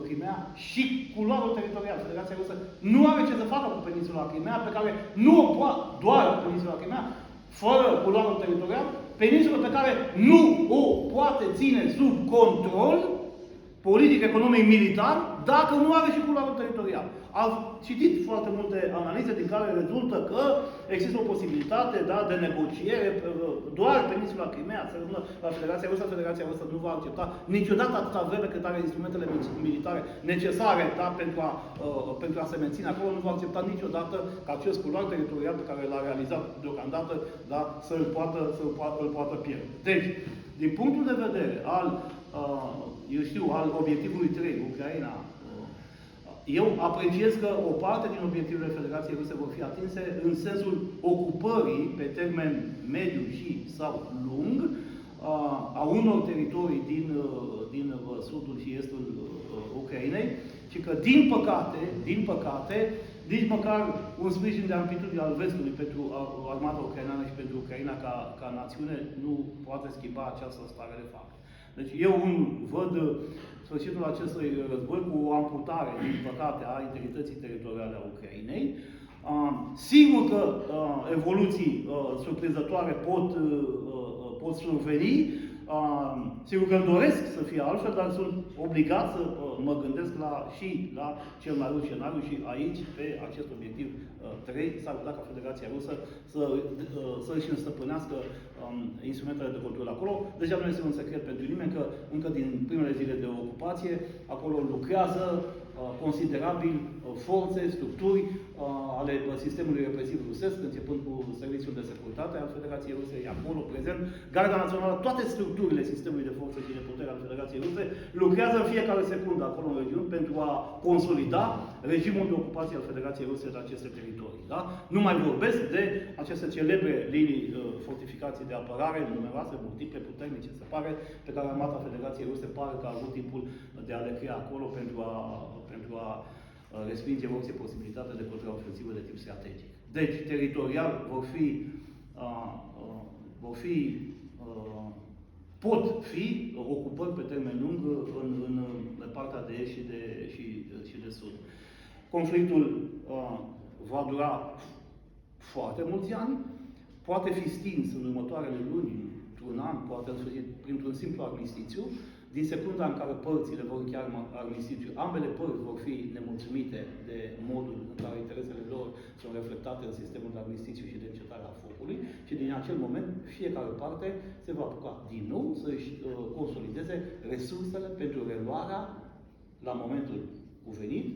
Crimea și culoarul teritorial. Federația Rusă nu are ce să facă cu peninsula Crimea, pe care nu o poate, doar peninsula Crimea, fără culoarul teritorial, peninsulă pe care nu o poate ține sub control politic, economic, militar, dacă nu are și culoarul teritorial. Am citit foarte multe analize din care rezultă că există o posibilitate de negociere, doar peninsula Crimea, să rămână la Federația Rusă. Federația Rusă nu va accepta niciodată atâta vreme cât are instrumentele militare necesare pentru a se menține acolo, nu va accepta niciodată ca acest culoar teritorial pe care l-a realizat deocamdată să-l poată pierde. Deci, din punctul de vedere al obiectivului 3, Ucraina, eu apreciez că o parte din obiectivele Federației Ruse vor fi atinse în sensul ocupării pe termen mediu și sau lung a unor teritorii din sudul și estul Ucrainei și că, din păcate, nici măcar un sprijin de amplitudine al vestului pentru armata ucraineană și pentru Ucraina ca națiune nu poate schimba această stare de fapt. Deci eu văd sfârșitul acestui război cu o amputare, din păcate, a integrității teritoriale a Ucrainei. Sigur că evoluții surprinzătoare pot surveni. Sigur că îmi doresc să fie altfel, dar sunt obligat să mă gândesc și la cel mai rău scenariu și aici, pe acest obiectiv 3, s-ar putea ca Federația Rusă să își înstăpânească instrumentele de control acolo. Deja nu este un secret pentru nimeni că încă din primele zile de ocupație, acolo lucrează considerabil forțe, structuri ale sistemului represiv rusesc, începând cu Serviciul de Securitate al Federației Ruse, e acolo prezent, Garda Națională, toate structurile sistemului de forțe și de putere al Federației Ruse lucrează în fiecare secundă acolo în regiune pentru a consolida regimul de ocupație al Federației Ruse de aceste teritorii. Da? Nu mai vorbesc de aceste celebre linii fortificații de apărare, numeroase, multiple, puternice, se pare, pe care armata Federației Ruse pare că a avut timpul de a le crea acolo pentru a respinge orice posibilitate de contraofensivă de tip strategic. Deci, teritorial pot fi ocupări pe termen lung în partea de est și de sud. Conflictul va dura foarte mulți ani, poate fi stins în următoarele luni, într-un an, poate în sfârșit, printr-un simplu armistițiu. Din secunda în care părțile vor încheia armistițiu, ambele părți vor fi nemulțumite de modul în care interesele lor sunt reflectate în sistemul de armistițiu și de încetare a focului și din acel moment fiecare parte se va apuca din nou să-și consolideze resursele pentru reluarea, la momentul cuvenit,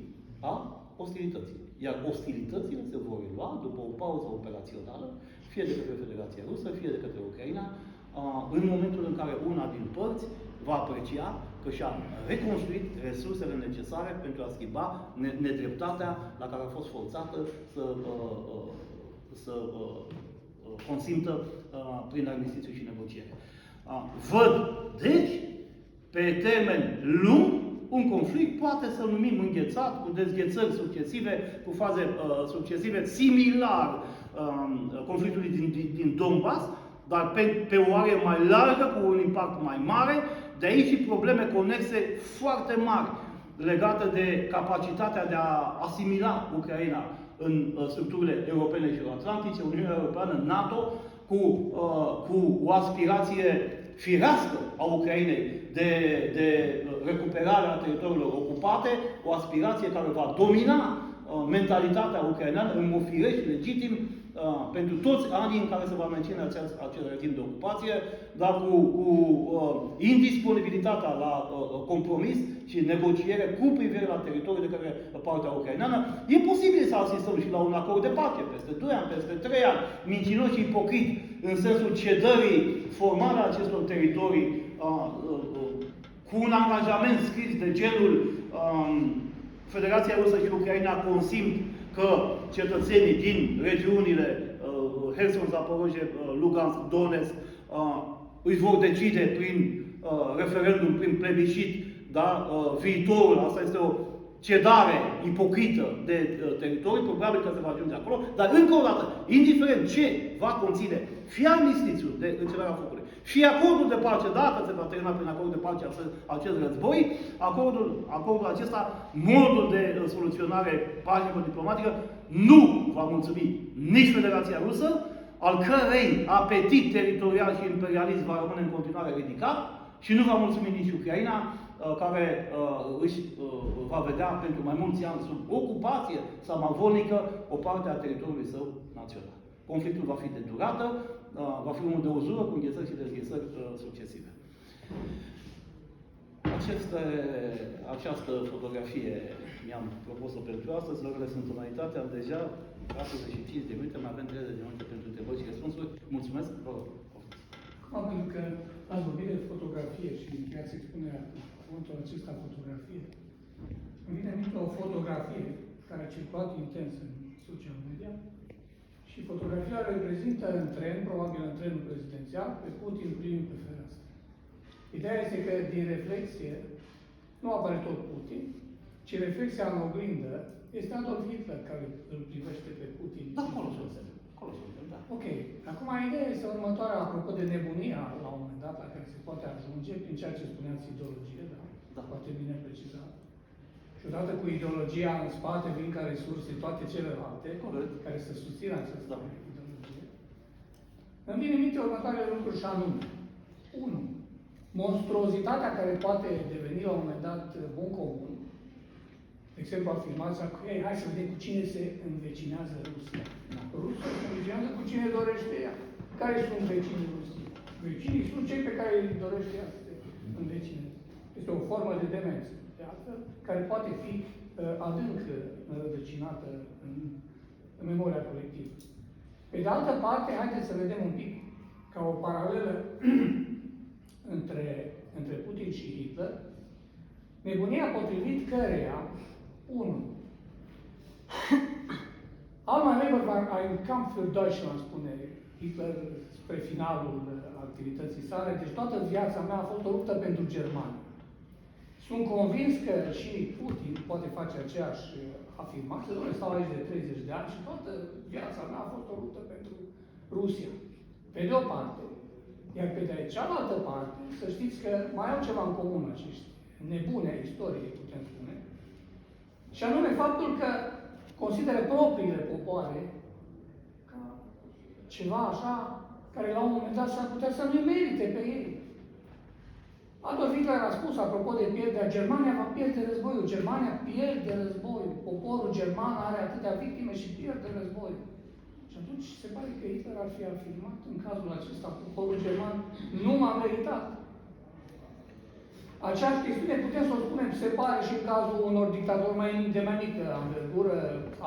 a ostilității. Iar ostilitățile se vor relua după o pauză operațională, fie de către Federația Rusă, fie de către Ucraina, în momentul în care una din părți va aprecia că și-a reconstruit resursele necesare pentru a schimba nedreptatea la care a fost forțată să consimtă prin armistițiu și negociere. Văd, deci, pe termen lung, un conflict poate să-l numim înghețat, cu dezghețări succesive, cu faze succesive, similar conflictului din Donbass, dar pe o arie mai largă, cu un impact mai mare, de aici și probleme conexe foarte mari legate de capacitatea de a asimila Ucraina în structurile europene și atlantice, Uniunea Europeană, NATO, cu o aspirație firească a Ucrainei de recuperarea teritoriilor ocupate, o aspirație care va domina mentalitatea ucraineană în mod firesc și legitim pentru toți anii în care se va menține acel regim de ocupație, dar cu indisponibilitatea la compromis și negociere cu privire la teritoriul de către partea ucraineană. E posibil să asistăm și la un acord de pace peste 2 ani, peste 3 ani, mincinos și ipocrit, în sensul cedării, formarea acestor teritorii cu un angajament scris de genul Federația Rusă și Ucraina consimt că cetățenii din regiunile Herson, Zaporozhye, Lugansk, Donetsk își vor decide prin referendum, prin plebiscit, da, viitorul. Asta este o cedare ipocrită de teritorii, probabil că se va ajunge acolo, dar încă o dată, indiferent ce va conține, fie armistițiul de începerea focului, fie acordul de pace, dacă se va termina prin acord de pace acest război, acordul acesta, modul de soluționare pașnică diplomatică, nu va mulțumi nici Federația Rusă, al cărei apetit teritorial și imperialist va rămâne în continuare ridicat, și nu va mulțumi nici Ucraina, care își va vedea pentru mai mulți ani sub ocupație samavolnică o parte a teritoriului său național. Conflictul va fi de durată, va fi unul de uzură, cu înghețări și dezghețări succesive. Această fotografie mi-am propus-o pentru astăzi, orele sunt înaintate, am deja 45 de minute, mai avem 30 de minute pentru întrebări și răspunsuri. Mulțumesc, vă rog. Pentru că ați vorbit de fotografie și încheiați expunerea cu cuvântul acesta fotografie. Îmi vine în minte o fotografie care a circulat intens în social media și fotografia reprezintă în tren, probabil în trenul prezidențial, pe Putin primit pe fereastră. Ideea este că din reflexie nu apare tot Putin, ci reflexia în oglindă este Adolf Hitler care îl privește pe Putin. Da, acolo suntem. Acolo suntem, da. Ok. Acum, ideea este următoarea, apropo de nebunia, la un moment dat, la care se poate ajunge, prin ceea ce spuneați ideologie, da? Da. Foarte bine precizat. Și odată cu ideologia în spate vin ca resurse toate celelalte, care să susțină această ideologie. Îmi vine în minte următoarele lucruri și anume. 1. Monstruozitatea care poate deveni la un moment dat bun comun. De exemplu, afirmația că, ei, hai să vedem cu cine se învecinează Rusia. Rusia se învecinează cu cine dorește ea. Care sunt vecinii Rusiei? Vecinii sunt cei pe care îi dorește ea să se învecineze. Este o formă de demență, de altfel, care poate fi adânc înrădăcinată în memoria colectivă. Pe de altă parte, haideți să vedem un pic, ca o paralelă între Putin și Hitler, nebunia potrivit căreia 1. All my labor ein Kampf für Deutschland, spune Hitler spre finalul activității sale, deci toată viața mea a fost o luptă pentru Germania. Sunt convins că și Putin poate face aceeași afirmație, domnule, stau aici de 30 de ani și toată viața mea a fost o luptă pentru Rusia. Pe de o parte, iar pe de cealaltă parte, să știți că mai au ceva în comun acești nebune a istoriei, putem spune, și anume faptul că consideră propriile popoare ca ceva așa care la un moment dat s-ar putea să nu-i merite pe ei. Adolf Hitler a spus, apropo de pierderea, Germania va pierde războiul, Germania pierde războiul, poporul german are atâtea victime și pierde războiul. Și atunci se pare că Hitler ar fi afirmat în cazul acesta, poporul german nu m-a meritat. Aceeași chestiune putem să o spunem, se pare și în cazul unor dictatori de mai mică anvergură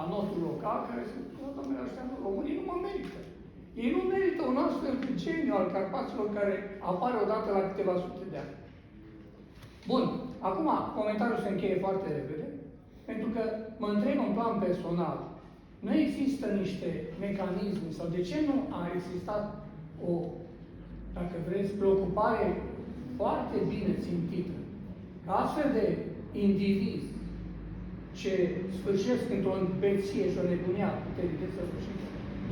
a nostru local, care se spune, domnule, ăștia nu, românii nu mă merită. Ei nu merită un astfel de geniu al Carpaților care apare odată la câteva sute de ani. Bun, acum comentariul se încheie foarte repede, pentru că mă întreb în plan personal, nu există niște mecanisme sau de ce nu a existat o, dacă vreți, preocupare foarte bine țintită, ca astfel de indivizi ce sfârșesc într-o îmbeție și o nebunie a puterii de să sfârșit,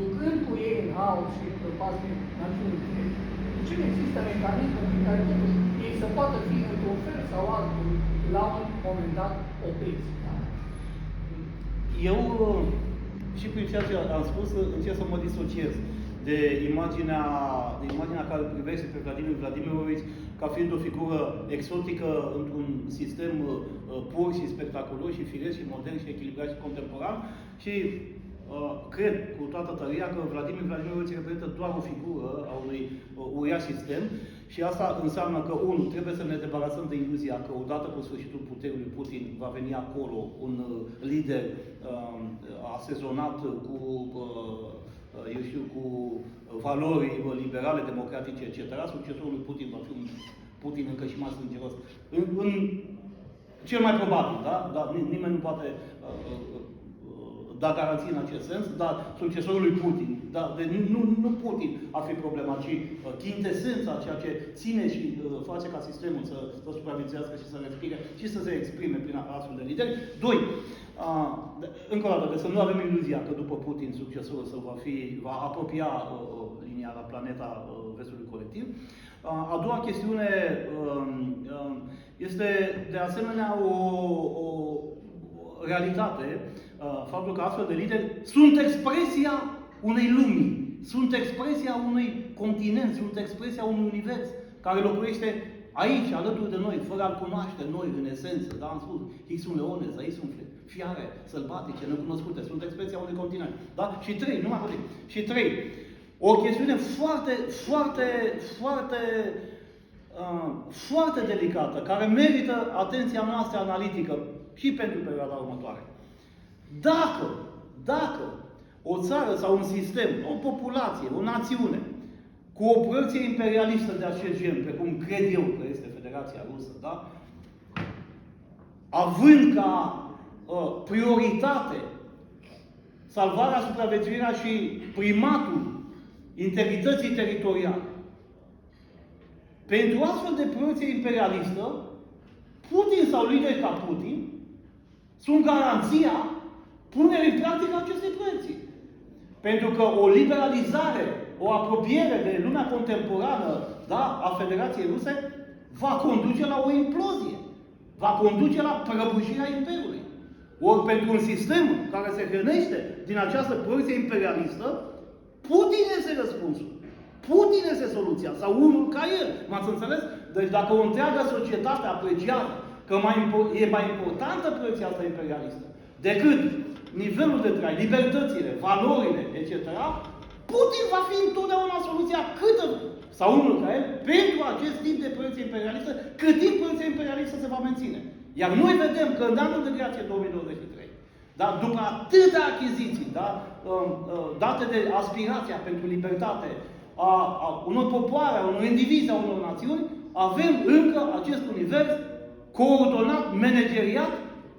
ducând cu ei în haos și în prăpastie națiunii întregi, de ce nu există mecanisme prin care totuși ei să poată fi într-un fel sau altul la un moment dat opriți? Eu, și prin ceea ce am spus, încerc să mă disociez de imaginea care privește pe Vladimir Vladimirovici ca fiind o figură exotică într-un sistem pur și spectaculos și firesc și modern și echilibrat și contemporan și cred cu toată tăria că Vladimir Vladimirovici reprezintă doar o figură a unui uriaș sistem și asta înseamnă că, unul, trebuie să ne debarasăm de iluzia că odată cu sfârșitul puterii lui Putin va veni acolo un lider asezonat cu eu știu, cu valori liberale, democratice, etc. Succesorul lui Putin va fi un Putin încă și mai sângeros. În cel mai probabil, da? Dar nimeni nu poate da garanții în acest sens, dar succesorul lui Putin, da? Deci nu Putin ar fi problema, ci chintesența, ceea ce ține și face ca sistemul să supraviețuiască și să respire și să se exprime prin astfel de lideri. Doi, încă o dată, să nu avem iluzia că după Putin succesorul va apropia linia la planeta vestului colectiv. A doua chestiune este de asemenea o realitate, faptul că astfel de lideri sunt expresia unei lumi, sunt expresia unui continent, sunt expresia unui univers care locuiește aici, alături de noi, fără a-l cunoaște noi, în esență. Da, am spus, ei sunt leonezi, aici sunt fiare sălbatice, necunoscute, sunt expresia unui continent. Da? Și trei, nu mai puțin. Și trei, o chestiune foarte delicată, care merită atenția noastră analitică și pentru perioada următoare. Dacă o țară sau un sistem, o populație, o națiune, cu o proiecție imperialistă de acest gen, precum cred eu că este Federația Rusă, da? Având ca prioritate salvarea, supraviețuirea și primatul integrității teritoriale, pentru astfel de proiecție imperialistă, Putin sau lideri ca Putin sunt garanția punerii în practică acestei proiecții. Pentru că o liberalizare, o apropiere de lumea contemporană, da, a Federației Ruse va conduce la o implozie. Va conduce la prăbușirea Imperiului. Ori pentru un sistem care se hrănește din această proiecție imperialistă, Putin este răspunsul. Putin este soluția. Sau unul ca el. M-ați înțeles? Deci dacă o întreagă societate apreciază că e mai importantă proiecția asta imperialistă decât nivelul de trai, libertățile, valorile, etc., Putin va fi întotdeauna soluția sau unul ca el, pentru acest tip de proiecție imperialistă, cât timp proiecția imperialistă se va menține. Iar noi vedem că în anul de creație 2023, da, după atâtea achiziții, da, date de aspirația pentru libertate a unor popoare, a unor indivizi, a unor națiuni, avem încă acest univers coordonat, manageriat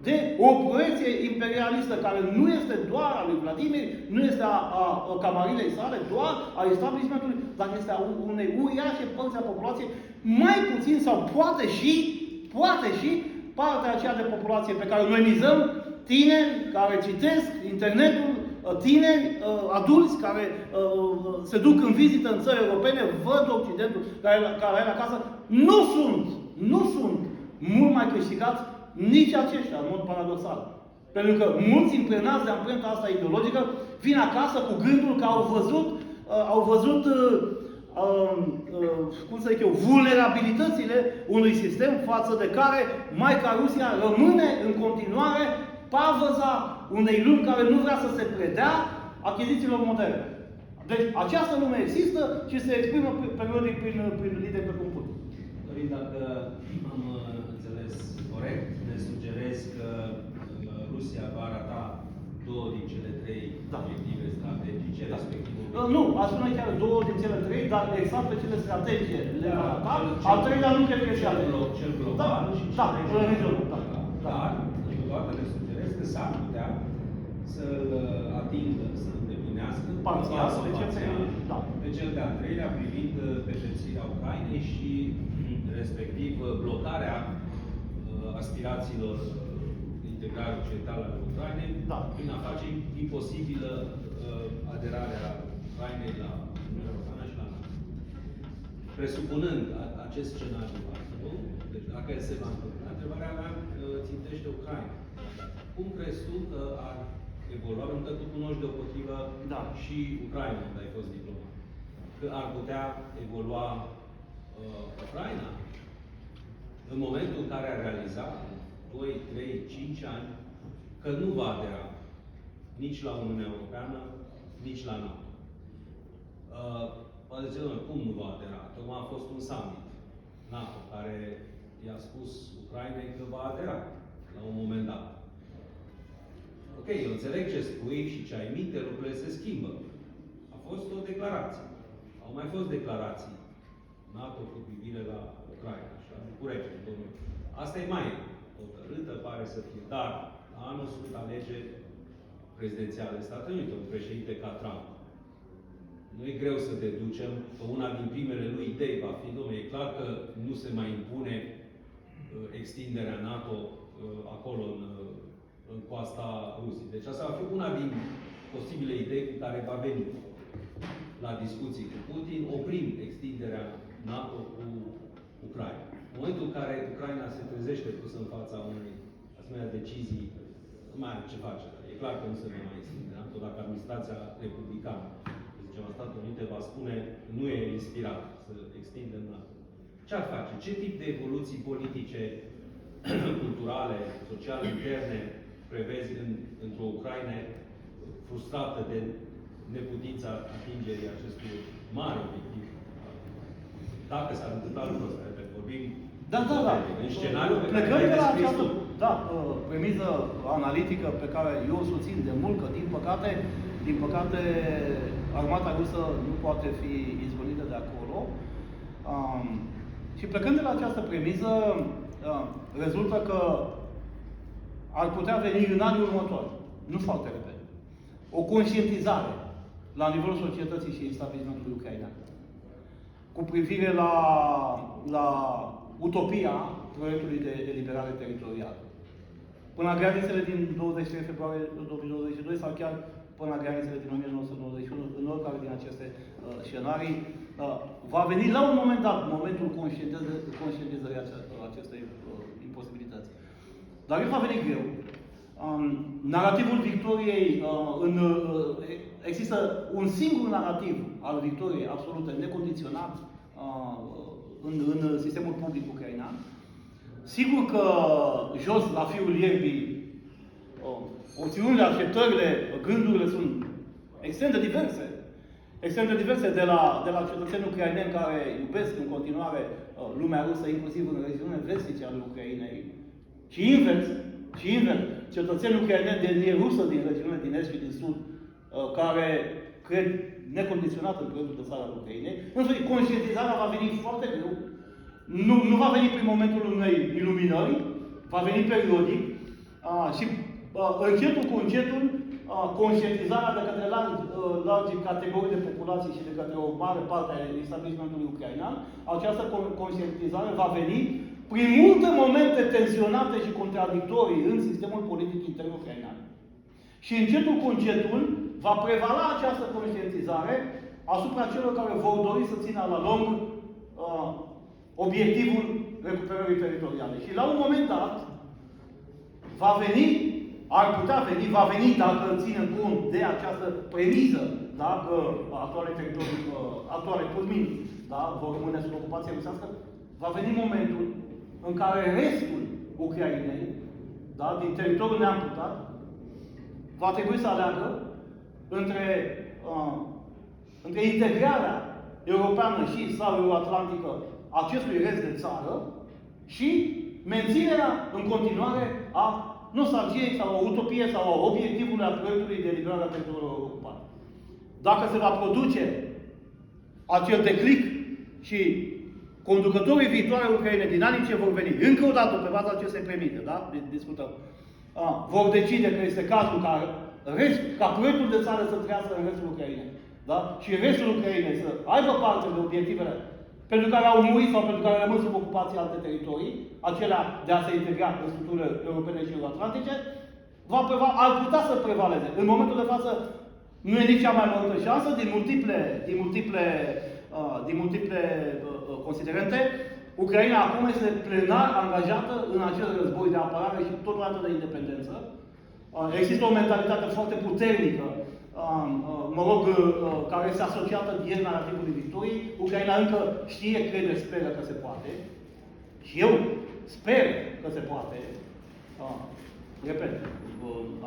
de o proiecție imperialistă care nu este doar a lui Vladimir, nu este a camarilei sale, doar a establishmentului, dar este a unei uriașe părți a populației, mai puțin sau poate și partea aceea de populație pe care noi mizăm, tineri care citesc internetul, tineri, adulți care se duc în vizită în țări europene, văd Occidentul care are acasă, nu sunt mult mai câștigați nici aceștia, în mod paradoxal. Pentru că mulți impregnați de amprenta asta ideologică vin acasă cu gândul că au văzut cum să zic eu, vulnerabilitățile unui sistem față de care Maica Rusia rămâne în continuare pavăza unei lumi care nu vrea să se predea achizițiilor moderne. Deci această lume există și se exprimă periodic prin lideri pe cum Putin. Dorin, dacă am înțeles corect, ne sugerezi că Rusia va rata două din cele trei obiective strategice, respectiv... Nu, aș spune chiar două din cele trei, dar exact pe cele strategice le va rata. Al treilea nu cred că și cel global și cel regional. Dar, totodată ne sugerezi că s-ar putea să-l atingă, să îndeplinească parțial pe cel de-al treilea privind pedepsirea Ucrainei și respectiv blocarea aspirațiilor integrare occidentală a Ucrainei, Da. prin a face imposibilă aderarea Ucrainei la Uniunea Europeană și la NATO. Presupunând acest scenariu, nu? Deci dacă se va întâmpla, întrebarea mea țintește Ucraina. Cum crezi tu că ar evolua, pentru că tu cunoști deopotrivă și Ucraina, unde ai fost diplomat, că ar putea evolua Ucraina în momentul în care a realizat 2, 3, 5 ani că nu va adera nici la Uniunea Europeană, nici la NATO. Poate zice, cum nu va adera? Tocmai a fost un summit NATO care i-a spus Ucrainei că va adera la un moment dat. Ok, eu înțeleg ce spui și ce ai minte, lucrurile se schimbă. A fost o declarație. Au mai fost declarații NATO cu privire la Ucraina și la București. Asta e mai hotărâtă, pare să fie. Dar anul sunt alegeri prezidențiale Statele Unite, un președinte ca Trump. Nu e greu să deducem că una din primele lui idei va fi, domnule, e clar că nu se mai impune extinderea NATO acolo în coasta Rusiei. Deci asta va fi una din posibile idei cu care va veni la discuții cu Putin, oprim extinderea NATO cu Ucraina. În momentul în care Ucraina se trezește pusă în fața unei asemenea decizii, nu mai are ce face. E clar că nu se va mai extinde NATO dacă administrația republicană, să zicem, a Statelor Unite va spune nu e inspirat să extindem NATO. Ce ar face? Ce tip de evoluții politice, culturale, sociale, interne prevezi într-o Ucraina frustrată de neputința atingerii acestui mare obiectiv? Dacă s-ar întâmpla lucrul ăsta, vorbim Da. în scenariul pe care Plecând de la l-ai descris această tu. premiză analitică pe care eu o susțin de mult, că din păcate, armata rusă nu poate fi izgonită de acolo. Și plecând de la această premiză, rezultă că ar putea veni în anii următori, nu foarte repede, o conștientizare la nivelul societății și establishmentului ucrainean cu privire la utopia proiectului de eliberare teritorială. Până la granițele din 23 februarie 2022 sau chiar până la granițele din 1991, în oricare din aceste scenarii, va veni la un moment dat momentul conștientizării acestei imposibilități. Dar el va veni greu. Narativul victoriei, există un singur narativ al victoriei absolute, necondiționat, în sistemul public ucrainean. Sigur că jos, la fiul ierbii, opțiunile, așteptările, gândurile sunt extrem de diverse. Extrem de diverse de la cetățenii ucraineni care iubesc în continuare lumea rusă, inclusiv în regiunile vestice ale Ucrainei. Și invers, cetățenii ucraineni de etnie rusă din regiunile din est și din sud, care cred necondiționat în proiectul de țară al Ucrainei. Însă conștientizarea va veni foarte greu. Nu va veni prin momentul unei iluminări, va veni periodic și încetul cu încetul conștientizarea de către largi categorii de populație și de către o mare parte a establishmentului ucrainean, această conștientizare va veni prin multe momente tensionate și contradictorii în sistemul politic intern ucrainean. Și încetul cu încetul va prevala această conștientizare asupra celor care vor dori să țină la lung obiectivul recuperării teritoriale. Și la un moment dat va veni dacă ținem cont de această premiză, dacă actuale culmini, vor rămâne sub ocupație rusească, va veni momentul în care restul Ucrainei, din teritoriul neamputat, va trebui să aleagă între integrarea europeană și sau euroatlantică acestui rest de țară și menținerea în continuare a nostalgiei sau a utopiei sau a obiectivului a proiectului de eliberare a teritoriilor ocupate. Dacă se va produce acel declic și conducătorii viitoare Ucrainei din anii ce vor veni, încă o dată pe baza acestei premize, discutăm, vor decide că este cazul ca proiectul de țară să trăiască în restul Ucrainei, și restul Ucrainei să aibă parte de obiectivele pentru care au murit sau pentru care au rămas sub ocupație alte teritorii, acelea de a se integra în structurile europene și euroatlantice, ar putea să prevaleze. În momentul de față, nu e nici cea mai multă șansă, din multiple considerente. Ucraina acum este plenar angajată în acel război de apărare și totodată de independență. Există o mentalitate foarte puternică, care este asociată direct narativului victoriei. Ucraina încă știe, crede, speră că se poate. Și eu sper că se poate. Repet,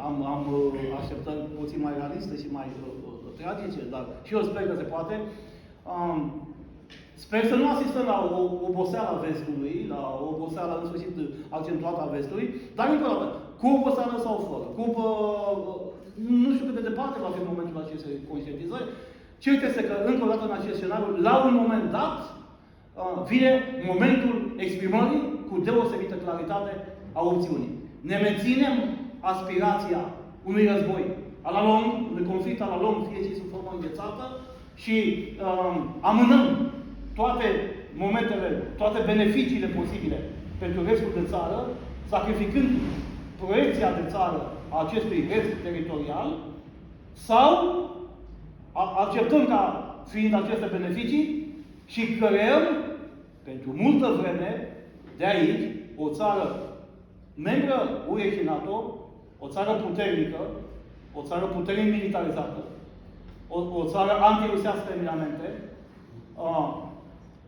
am așteptări puțin mai realiste și mai tragice, dar și eu sper că se poate. Sper să nu asistăm la o oboseală a vestului, la o oboseală în sfârșit accentuată a vestului, dar încă o dată, cu oboseală sau fără, nu știu cât de departe va fi momentul acestei conștientizări. Cert este că, încă o dată, în acest scenariu, la un moment dat, vine momentul exprimării cu deosebită claritate a opțiunii. Ne menținem aspirația unui război a la lung, unui conflict a la lung, fie și sub formă înghețată, și amânăm toate momentele, toate beneficiile posibile pentru restul de țară, sacrificând proiecția de țară a acestui rest teritorial, sau acceptăm ca fiind aceste beneficii și creăm pentru multă vreme de aici o țară membră UE și NATO, o țară puternică, o țară puternic militarizată, o țară antirusească eminamente,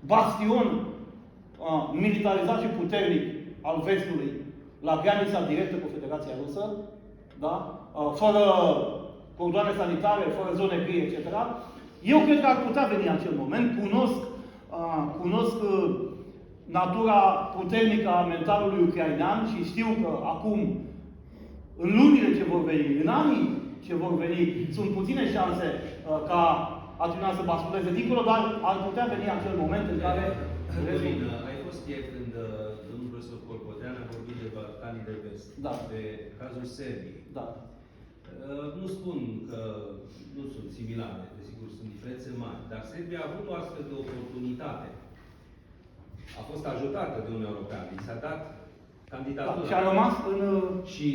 bastion militarizat și puternic al vestului la granița directă cu Federația Rusă, da? Fără cordoane sanitare, fără zone gri, etc. Eu cred că ar putea veni acel moment. Cunosc natura puternică a mentalului ucrainean și știu că acum, în lunile ce vor veni, în anii ce vor veni, sunt puține șanse ca atitudinea să basculeze dincolo, dar ar putea veni acel moment în care... Cătălin, ai fost ieri când domnul profesor Colcotean a vorbit de Balcanii de Vest, da, pe cazul Serbiei. Da. Nu spun că nu sunt similare, desigur sunt diferențe mari, dar Serbia a avut o astfel de oportunitate. A fost ajutată de Uniunea Europeană, i s-a dat candidatura. Da, și a rămas în... Și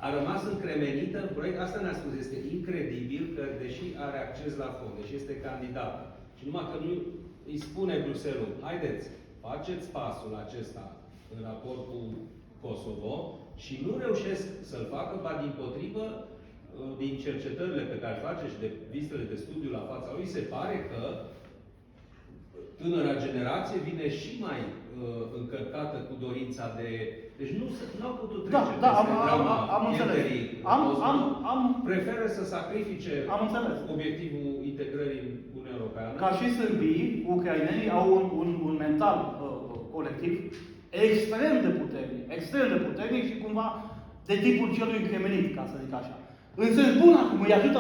a rămas încremenită în proiect. Asta ne-a spus, este incredibil că, deși are acces la fond, deși este candidat, și numai că nu îi spune Bruxelles, haideți, faceți pasul acesta în raport cu Kosovo și nu reușesc să-l facă, ba dimpotrivă, din cercetările pe care face și de vizitele de studiu la fața lui, se pare că tânăra generație vine și mai încărcată cu dorința de... Deci nu au putut trece peste drama pierderii. Preferă să sacrifice obiectivul integrării în Uniunea Europeană. Ca și sârbii, ucrainenii au un mental colectiv extrem de puternic și cumva de tipul celui încremenit, ca să zic așa. În sens bun acum, îi ajută,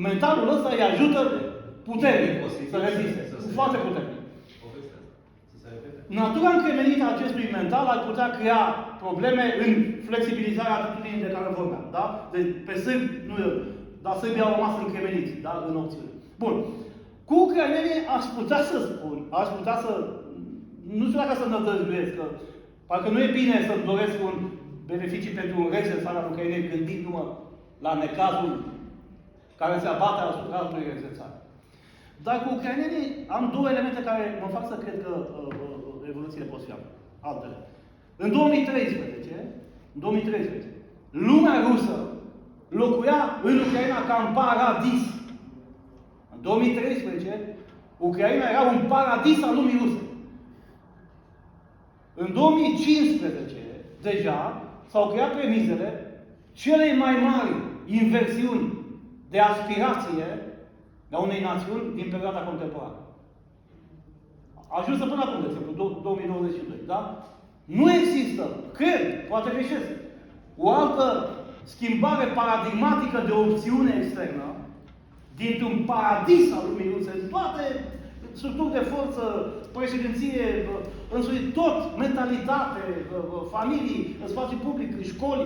mentalul ăsta îi ajută puternic să reziste. Foarte puternic. Natura încremenită a acestui mental ar putea crea probleme în flexibilizarea atitudinii de care vorbeam. Da? Pe sârbi, dar sârbii au rămas încremeniți, da? În opțiune. Bun. Cu ucrainenii aș putea să spun, nu știu dacă să nădăjduiesc, că parcă nu e bine să-mi doresc un beneficii pentru un rege în țara Ucrainei, gândindu-mă la necazul care se abate asupra altui rege în țară. Dar cu ucrainenii am două elemente care mă fac să cred că evoluțiile pot fi altele. În 2013, lumea rusă locuia în Ucraina ca în paradis. În 2013, Ucraina era un paradis al lumii ruse. În 2015, deja, s-au creat premisele celei mai mari inversiuni de aspirație a unei națiuni din perioada contemporană. Ajunsă până acum, de exemplu, 2022, da? Nu există, cred, poate greșesc, o altă schimbare paradigmatică de opțiune externă dintr-un paradis al lumii ruse, în toate structuri de forță, președinție, însuși tot, mentalitate, familii, spațiu public, școli,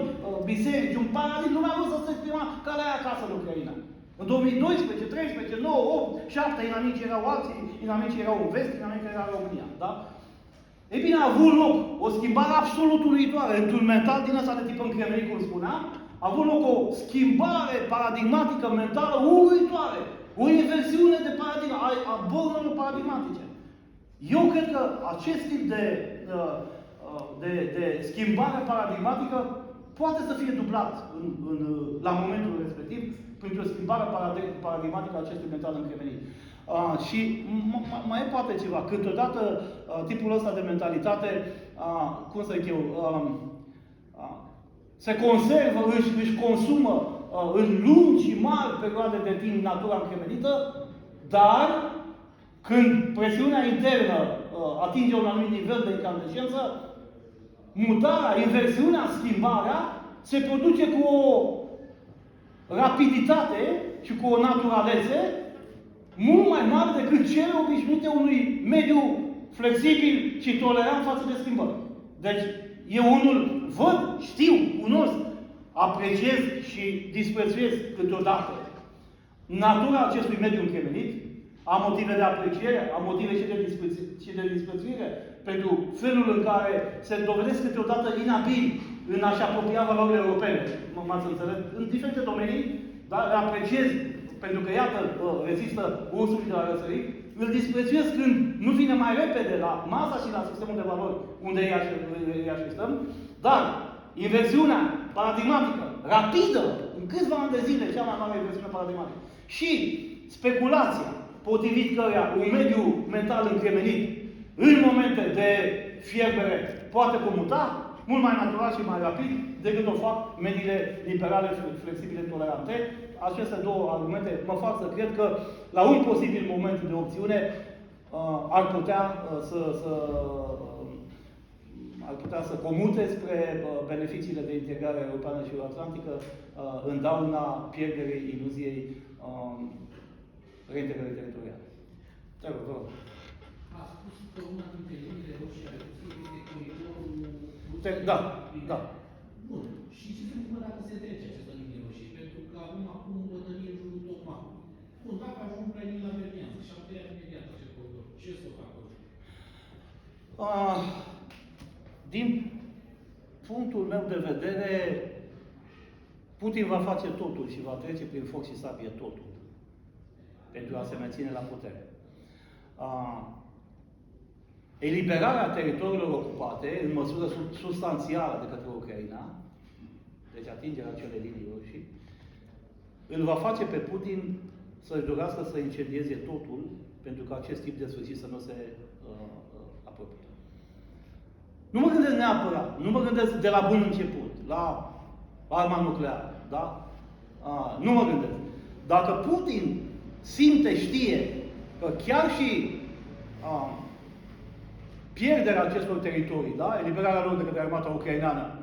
biserici, un paradis, lumea rusă se exprima ca la ea acasă în Ucraina. În 2012, 13, 9, 8, 7 inamicii erau alții, inamicii erau în vest, inamicii erau în România. Da? Ei bine, a avut loc o schimbare absolut uluitoare, într-un mental din ăsta de tip încremenit, cum spuneam, a avut loc o schimbare paradigmatică mentală uluitoare, o inversiune de paradigmă, a bornurilor paradigmatice. Eu cred că acest tip de schimbare paradigmatică poate să fie dublat la momentul respectiv printr-o schimbare paradigmatică a acestui mental încremenit. Și mai e poate ceva. Câteodată tipul ăsta de mentalitate, cum să zic eu, se conservă, își consumă în lungi și mari perioade de timp natura încremenită, dar când presiunea internă atinge un anumit nivel de incandescență, mutarea, inversiunea, schimbarea se produce cu o rapiditate și cu o naturalețe mult mai mare decât cele obișnuite unui mediu flexibil și tolerant față de schimbări. Deci, eu unul văd, știu, cunosc, apreciez și disprețuiesc câteodată natura acestui mediu încremenit, am motive de apreciere, am motive și de disprețuire pentru felul în care se dovedesc câteodată inabili în a-și apropia valorile europene. M-ați înțeles? În diferite domenii, dar le apreciez pentru că, iată, rezistă ursului de la răsărit, îl disprețuiesc când nu vine mai repede la masa și la sistemul de valori unde îi așezăm, dar inversiunea paradigmatică, rapidă, în câțiva ani de zile, cea mai mare inversiune paradigmatică, și speculația, potrivit căreia un mediu mental încremenit, în momente de fierbere, poate comuta, mult mai natural și mai rapid decât o fac mediile liberale, flexibile, tolerante. Aceste două argumente mă fac să cred că la un posibil moment de opțiune ar putea să comute spre beneficiile de integrare europeană și euroatlantică în dauna pierderii iluziei reintegrării teritoriale. Te rog, vă rog. A spus că una dintre liniile roșii ale Rusiei este coridorul... Da, da. Bun. Și ce se întâmplă dacă se trece această linie roșie? Pentru că avem acum o bătălie în jurul Tocmacului. Bun, dacă ajung la linia Verneanță și am tăiat imediat acest coridor, ce să fac acolo? Din punctul meu de vedere, Putin va face totul și va trece prin foc și sabie totul pentru a se menține la putere. Eliberarea teritoriilor ocupate, în măsură substanțială de către Ucraina, deci atingerea acelei linii roșii, îl va face pe Putin să-și dorească să incendieze totul pentru că acest tip de sfârșit să nu se apropie. Nu mă gândesc neapărat, nu mă gândesc de la bun început, la arma nucleară, da? Nu mă gândesc. Dacă Putin simte, știe că chiar și pierderea acestor teritorii, da? Eliberarea lor de către armata ucraineană,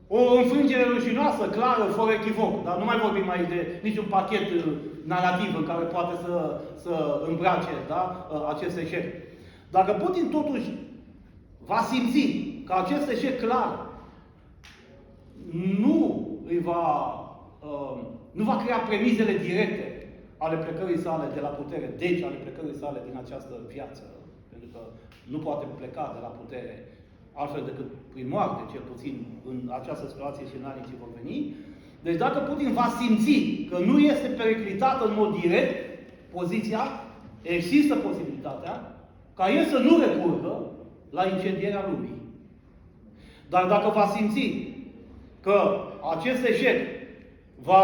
o înfrângere rușinoasă, clară, fără echivoc, dar nu mai vorbim aici de niciun pachet narrativ în care poate să îmbrace, da? Acest eșec. Dacă Putin totuși va simți că acest eșec clar nu va crea premizele directe ale plecării sale de la putere, deci ale plecării sale din această viață, pentru că nu poate pleca de la putere altfel decât prin moarte, cel puțin în această situație și în anii ce vor veni. Deci dacă Putin va simți că nu este periclitată în mod direct poziția, există posibilitatea ca el să nu recurgă la incendierea lumii. Dar dacă va simți că acest eșec va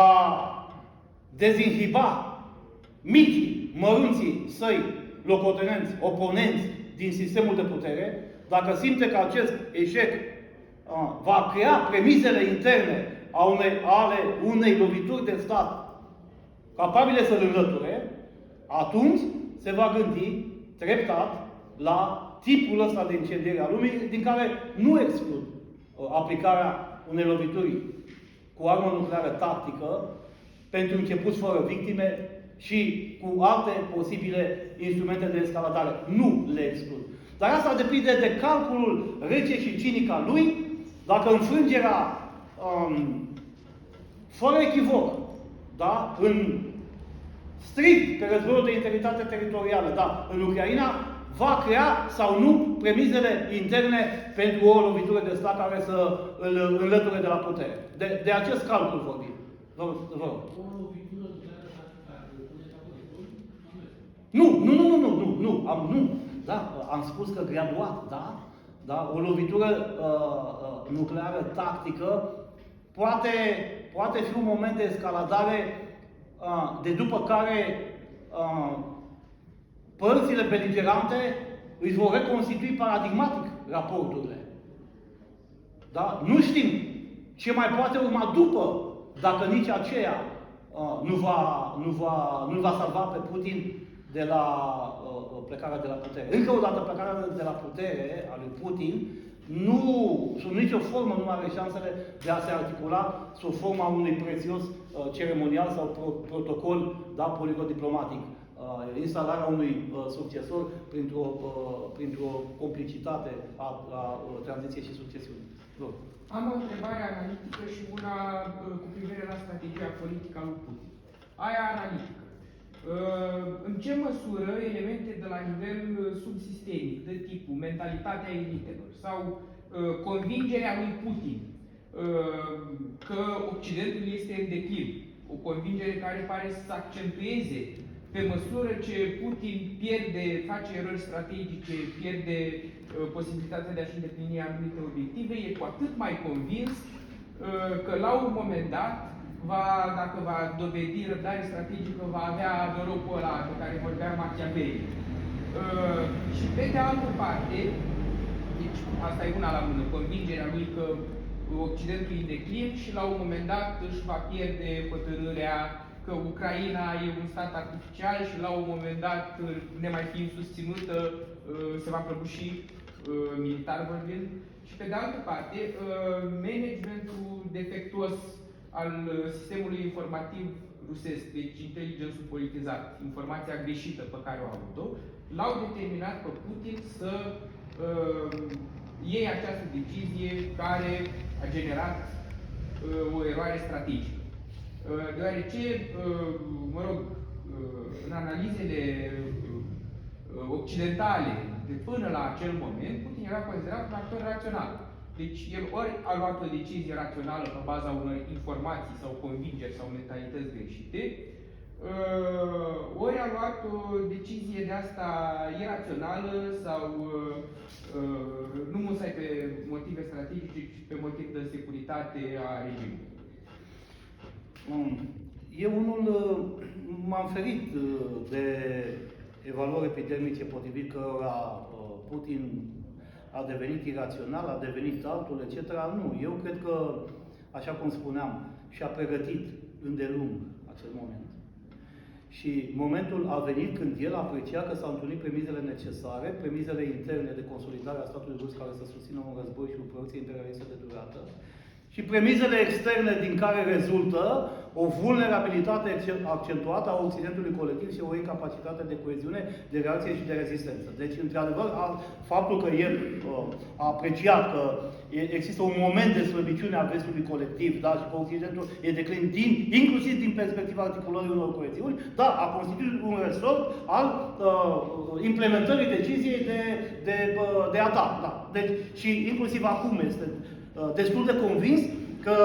dezinhiba micii, mărunții săi locotenenți, oponenți din sistemul de putere, dacă simte că acest eșec va crea premisele interne ale unei lovituri de stat capabile să-l înlăture, atunci se va gândi treptat la tipul ăsta de incendiere a lumii, din care nu exclud aplicarea unei lovituri cu armă nucleară tactică, pentru început fără victime și cu alte posibile instrumente de escaladare. Nu le exclud. Dar asta depinde de calculul rece și cinic al lui, dacă înfrângerea fără echivoc da? Strict pe războiul de integritate teritorială, da? În Ucraina va crea sau nu premizele interne pentru o lovitură de stat care să îl înlăture de la putere. De acest calcul vorbim. Vă rog. O lovitură care pune capăt. Nu. Da, am spus că graduat, da? Da? O lovitură nucleară tactică poate fi un moment de escaladare de după care părțile beligerante își vor reconstitui paradigmatic raporturile. Da? Nu știm ce mai poate urma după, dacă nici aceea nu va salva pe Putin de la plecarea de la putere. Încă o dată, plecarea de la putere a lui Putin nu, sub nicio formă, nu are șansele de a se articula sub forma unui prețios ceremonial sau protocol, da, poligodiplomatic. Instalarea unui succesor printr-o complicitate a tranziției și succesiunii. Am o întrebare analitică și una cu privire la strategia politică a lui Putin. Aia analitică. În ce măsură elemente de la nivel subsistemic, de tipul mentalitatea elitelor sau convingerea lui Putin că Occidentul este în declin, o convingere care pare să se accentueze pe măsură ce Putin face erori strategice, pierde posibilitatea de a-și îndeplini anumite obiective, e cu atât mai convins că la un moment dat, dacă va dovedi răbdare strategică, va avea norocul ăla de care vorbea Machiavelli. Și pe de altă parte, deci asta e una la mână, convingerea lui că Occidentul e în declin și la un moment dat își va pierde hotărârea că Ucraina e un stat artificial și la un moment dat, nemai fiind susținută, se va prăbuși militar vorbind. Și pe de altă parte, managementul defectuos al sistemului informativ rusesc, deci inteligențul politizat, informația greșită pe care o a avut-o, l-au determinat pe Putin să iei această decizie care a generat o eroare strategică. Deoarece, în analizele occidentale de până la acel moment, Putin era considerat un actor rațional. Deci el ori a luat o decizie rațională pe baza unor informații sau convingeri sau mentalități greșite, ori a luat o decizie de asta irațională sau nu musai pe motive strategice, ci pe motiv de securitate a regimului. Eu unul m-am ferit de evaluări epidemice potrivit cărora Putin a devenit irațional, a devenit altul, etc. Nu. Eu cred că, așa cum spuneam, și-a pregătit îndelung acel moment. Și momentul a venit când el aprecia că s-au întâlnit premizele necesare, premizele interne de consolidare a statului rus care să susțină un război și o producție imperialistă de durată, și premizele externe din care rezultă o vulnerabilitate accentuată a Occidentului colectiv și o incapacitate de coeziune, de reacție și de rezistență. Deci, într-adevăr, faptul că el a apreciat că există un moment de slăbiciune a vestului colectiv, da, și că Occidentul e declin inclusiv din perspectiva articulării unor coeziuni, da, a constituit un resort al implementării deciziei de atac. Da. Deci, și inclusiv acum este destul de convins că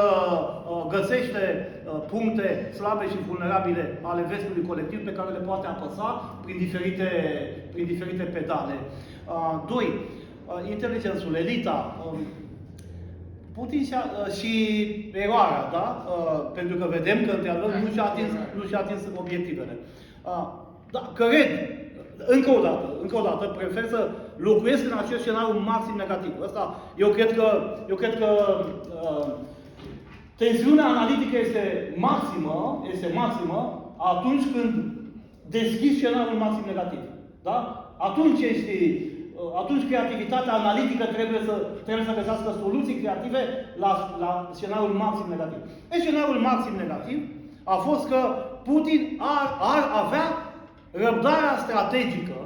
găsește puncte slabe și vulnerabile ale vestului colectiv pe care le poate apăsa prin diferite pedale. 2. Inteligențul, elita. Putin și eroarea, da? Pentru că vedem că, într-adevăr, nu și-a atins obiectivele. Da, cred, încă o dată, prefer să locuiesc în acest scenariu maxim negativ. Asta, eu cred că tensiunea analitică este maximă atunci când deschizi scenariul maxim negativ. Da? Atunci creativitatea analitică trebuie să găsească soluții creative la scenariul maxim negativ. Scenariul maxim negativ a fost că Putin ar avea răbdarea strategică,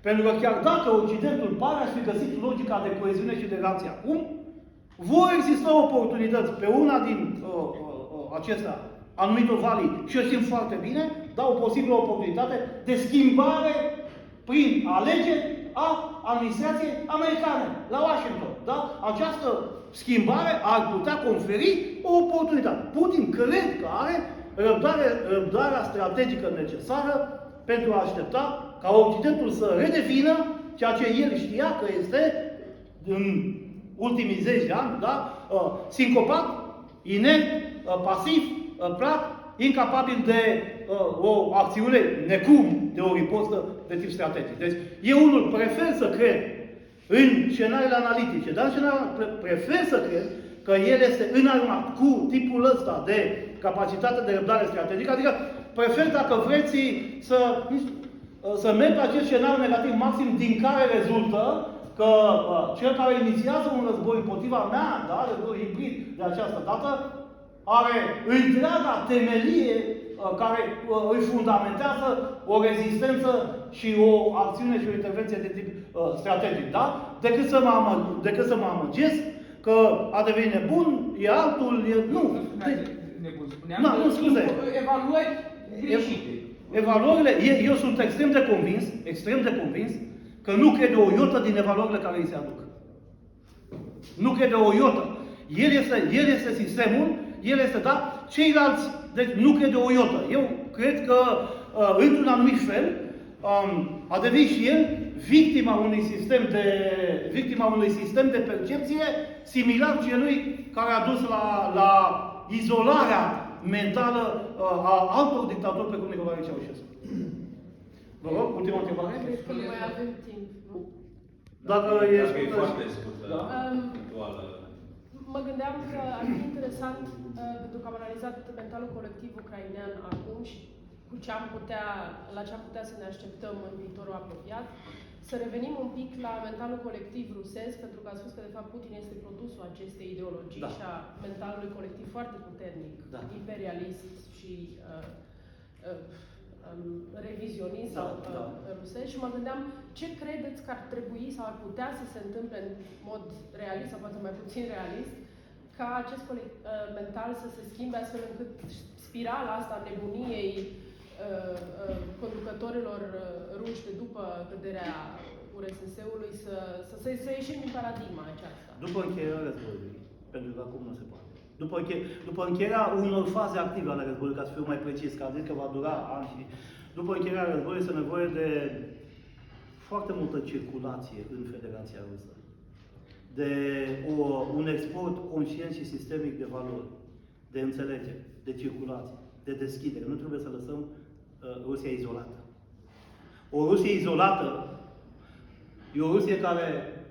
pentru că chiar dacă Occidentul pare a fi găsit logica de coeziune și de reacție acum, vor exista oportunități pe una din acestea anumitor valii, și o știm foarte bine, da, o posibilă oportunitate de schimbare prin alegeri a administrației americane, la Washington. Da? Această schimbare ar putea conferi o oportunitate. Putin cred că are răbdarea strategică necesară pentru a aștepta ca Occidentul să redevină ceea ce el știa că este în ultimii 10 de ani, da? Sincopat, inert, pasiv, plat, incapabil de o acțiune necum de o ripostă de tip strategic. Deci, eu unul prefer să cred în scenariile analitice, dar în scenariile prefer să cred că el este înarmat cu tipul ăsta de capacitate de răbdare strategică, adică prefer, dacă vreți, să merg pe acest scenariu negativ maxim din care rezultă că cel care inițiază un război împotriva mea, da, război hibrid de această dată, are întreaga temelie care îi fundamentează o rezistență și o acțiune și o intervenție de tip strategic, da? Decât să mă amăgesc că a devenit nebun, e altul, e... Nu! Nebun, spuneam Nu, scuze. Evaluări greșite. Evaluările, eu sunt extrem de convins, că nu crede o iotă din evaluările care îi se aduc. Nu crede o iotă. El este sistemul, el este, da, ceilalți, deci nu crede o iotă. Eu cred că, într-un anumit fel, a devenit și el victima unui sistem de percepție similar celui care a dus la izolarea mentală a altor dictatori precum Nicolae Ceaușescu. Vă rog, ultima întrebare? Cred că nu mai avem timp, nu? Dacă e foarte scurtă, da. punctuală. Mă gândeam că ar fi interesant, pentru că am analizat mentalul colectiv ucrainean acum și la ce am putea să ne așteptăm în viitorul apropiat, să revenim un pic la mentalul colectiv rusesc, pentru că a spus că, de fapt, Putin este produsul acestei ideologii, da, și a mentalului colectiv foarte puternic, da, imperialist și revizionist, da, sau rusesc. Și mă gândeam, ce credeți că ar trebui sau ar putea să se întâmple în mod realist, sau poate mai puțin realist, ca acest mental să se schimbe astfel încât spirala asta a nebuniei conducătorilor ruși de după căderea URSS-ului să ieșim din paradigma aceasta. După încheierea războiului, pentru că acum nu se poate. După încheierea unor faze active ale războiului, ca să fiu mai precis, că a zis că va dura ani și... După încheierea războiului este nevoie de foarte multă circulație în Federația Rusă. De un export conștient și sistemic de valori, de înțelegere, de circulație, de deschidere. Nu trebuie să lăsăm Rusia izolată. O Rusie izolată e o Rusie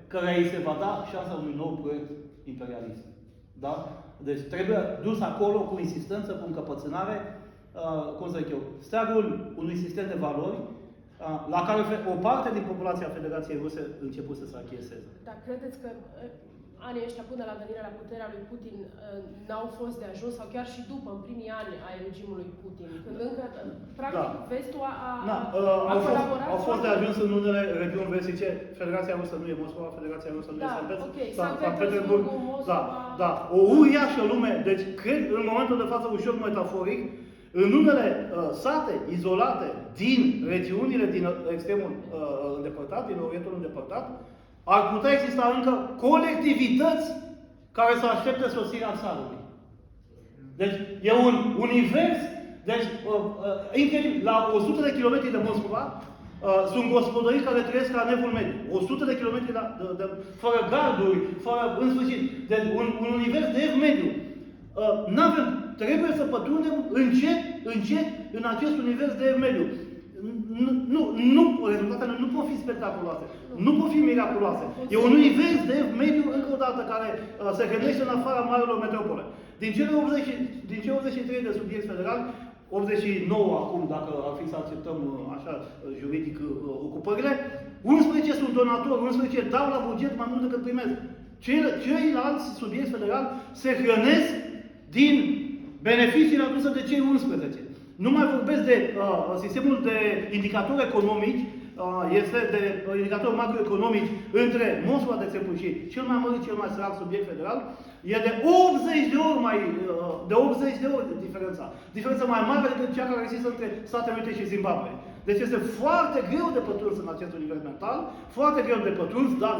care îi se va da șansa unui nou proiect imperialist. Da? Deci trebuie dus acolo cu insistență, cu încăpățânare, cum să zic eu, steagul unui sistem de valori la care o parte din populația Federației Ruse început să se achieseze. Dar credeți că anii ăștia până la venirea la puterea lui Putin n-au fost de ajuns, sau chiar și după, în primii ani ai regimului Putin, când încă, practic, da, vestul a colaborat? Au fost de ajuns în unele regiuni vestice. Federația Rusă nu e Moscova, Federația Rusă nu e Sankt Petersburg. Da, o uriașă lume. Deci, cred, în momentul de față, ușor metaforic, în unele sate izolate din regiunile din extremul îndepărtat, din Orientul îndepărtat, ar putea exista încă colectivități care să aștepte sosirea țarului. Deci, e un univers, deci, incredibil, la 100 de kilometri de Moscova, sunt gospodării care trăiesc la Nevul Mediu. 100 de kilometri fără garduri, fără, în sfârșit. Deci, un univers de ev mediu. Trebuie să pătrundem încet în acest univers de ev mediu. Rezultatele nu pot fi spectaculoase, nu pot fi miraculoase. E un univers de mediu, încă o dată, care se hrănește în afara marilor metropole. Din cele 83 de subiecti federali, 89 acum, dacă ar fi să acceptăm așa juridic ocupările, 11 sunt donatori, 11 dau la buget mai mult decât primesc. Ceilalți subiecti federali se hrănesc din beneficiile aduse de cei 11. Nu mai vorbesc de sistemul de indicatori economici, este de indicatori macroeconomici între Moscova, de exemplu, și cel mai mărit, cel mai sărac subiect federal, E de 80 de ori de 80 de ori diferența. Diferența mai mare decât cea care există între Statele Unite și Zimbabwe. Deci este foarte greu de pătruns în acest univers mental, foarte greu de pătruns, dar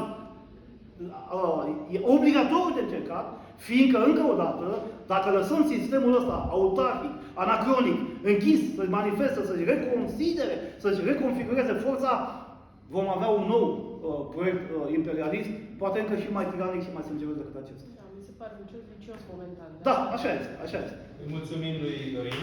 e obligatoriu de încercat, fiindcă, încă o dată, dacă lăsăm sistemul ăsta autarhic, anacronic, închis, să-și manifeste, să-și reconsidere, să-și reconfigureze forța, vom avea un nou proiect imperialist, poate încă și mai tiranic și mai sângeros decât acesta. Da, mi se pare vicios momentan. Da, așa este, așa este. Îi mulțumim lui Dorin.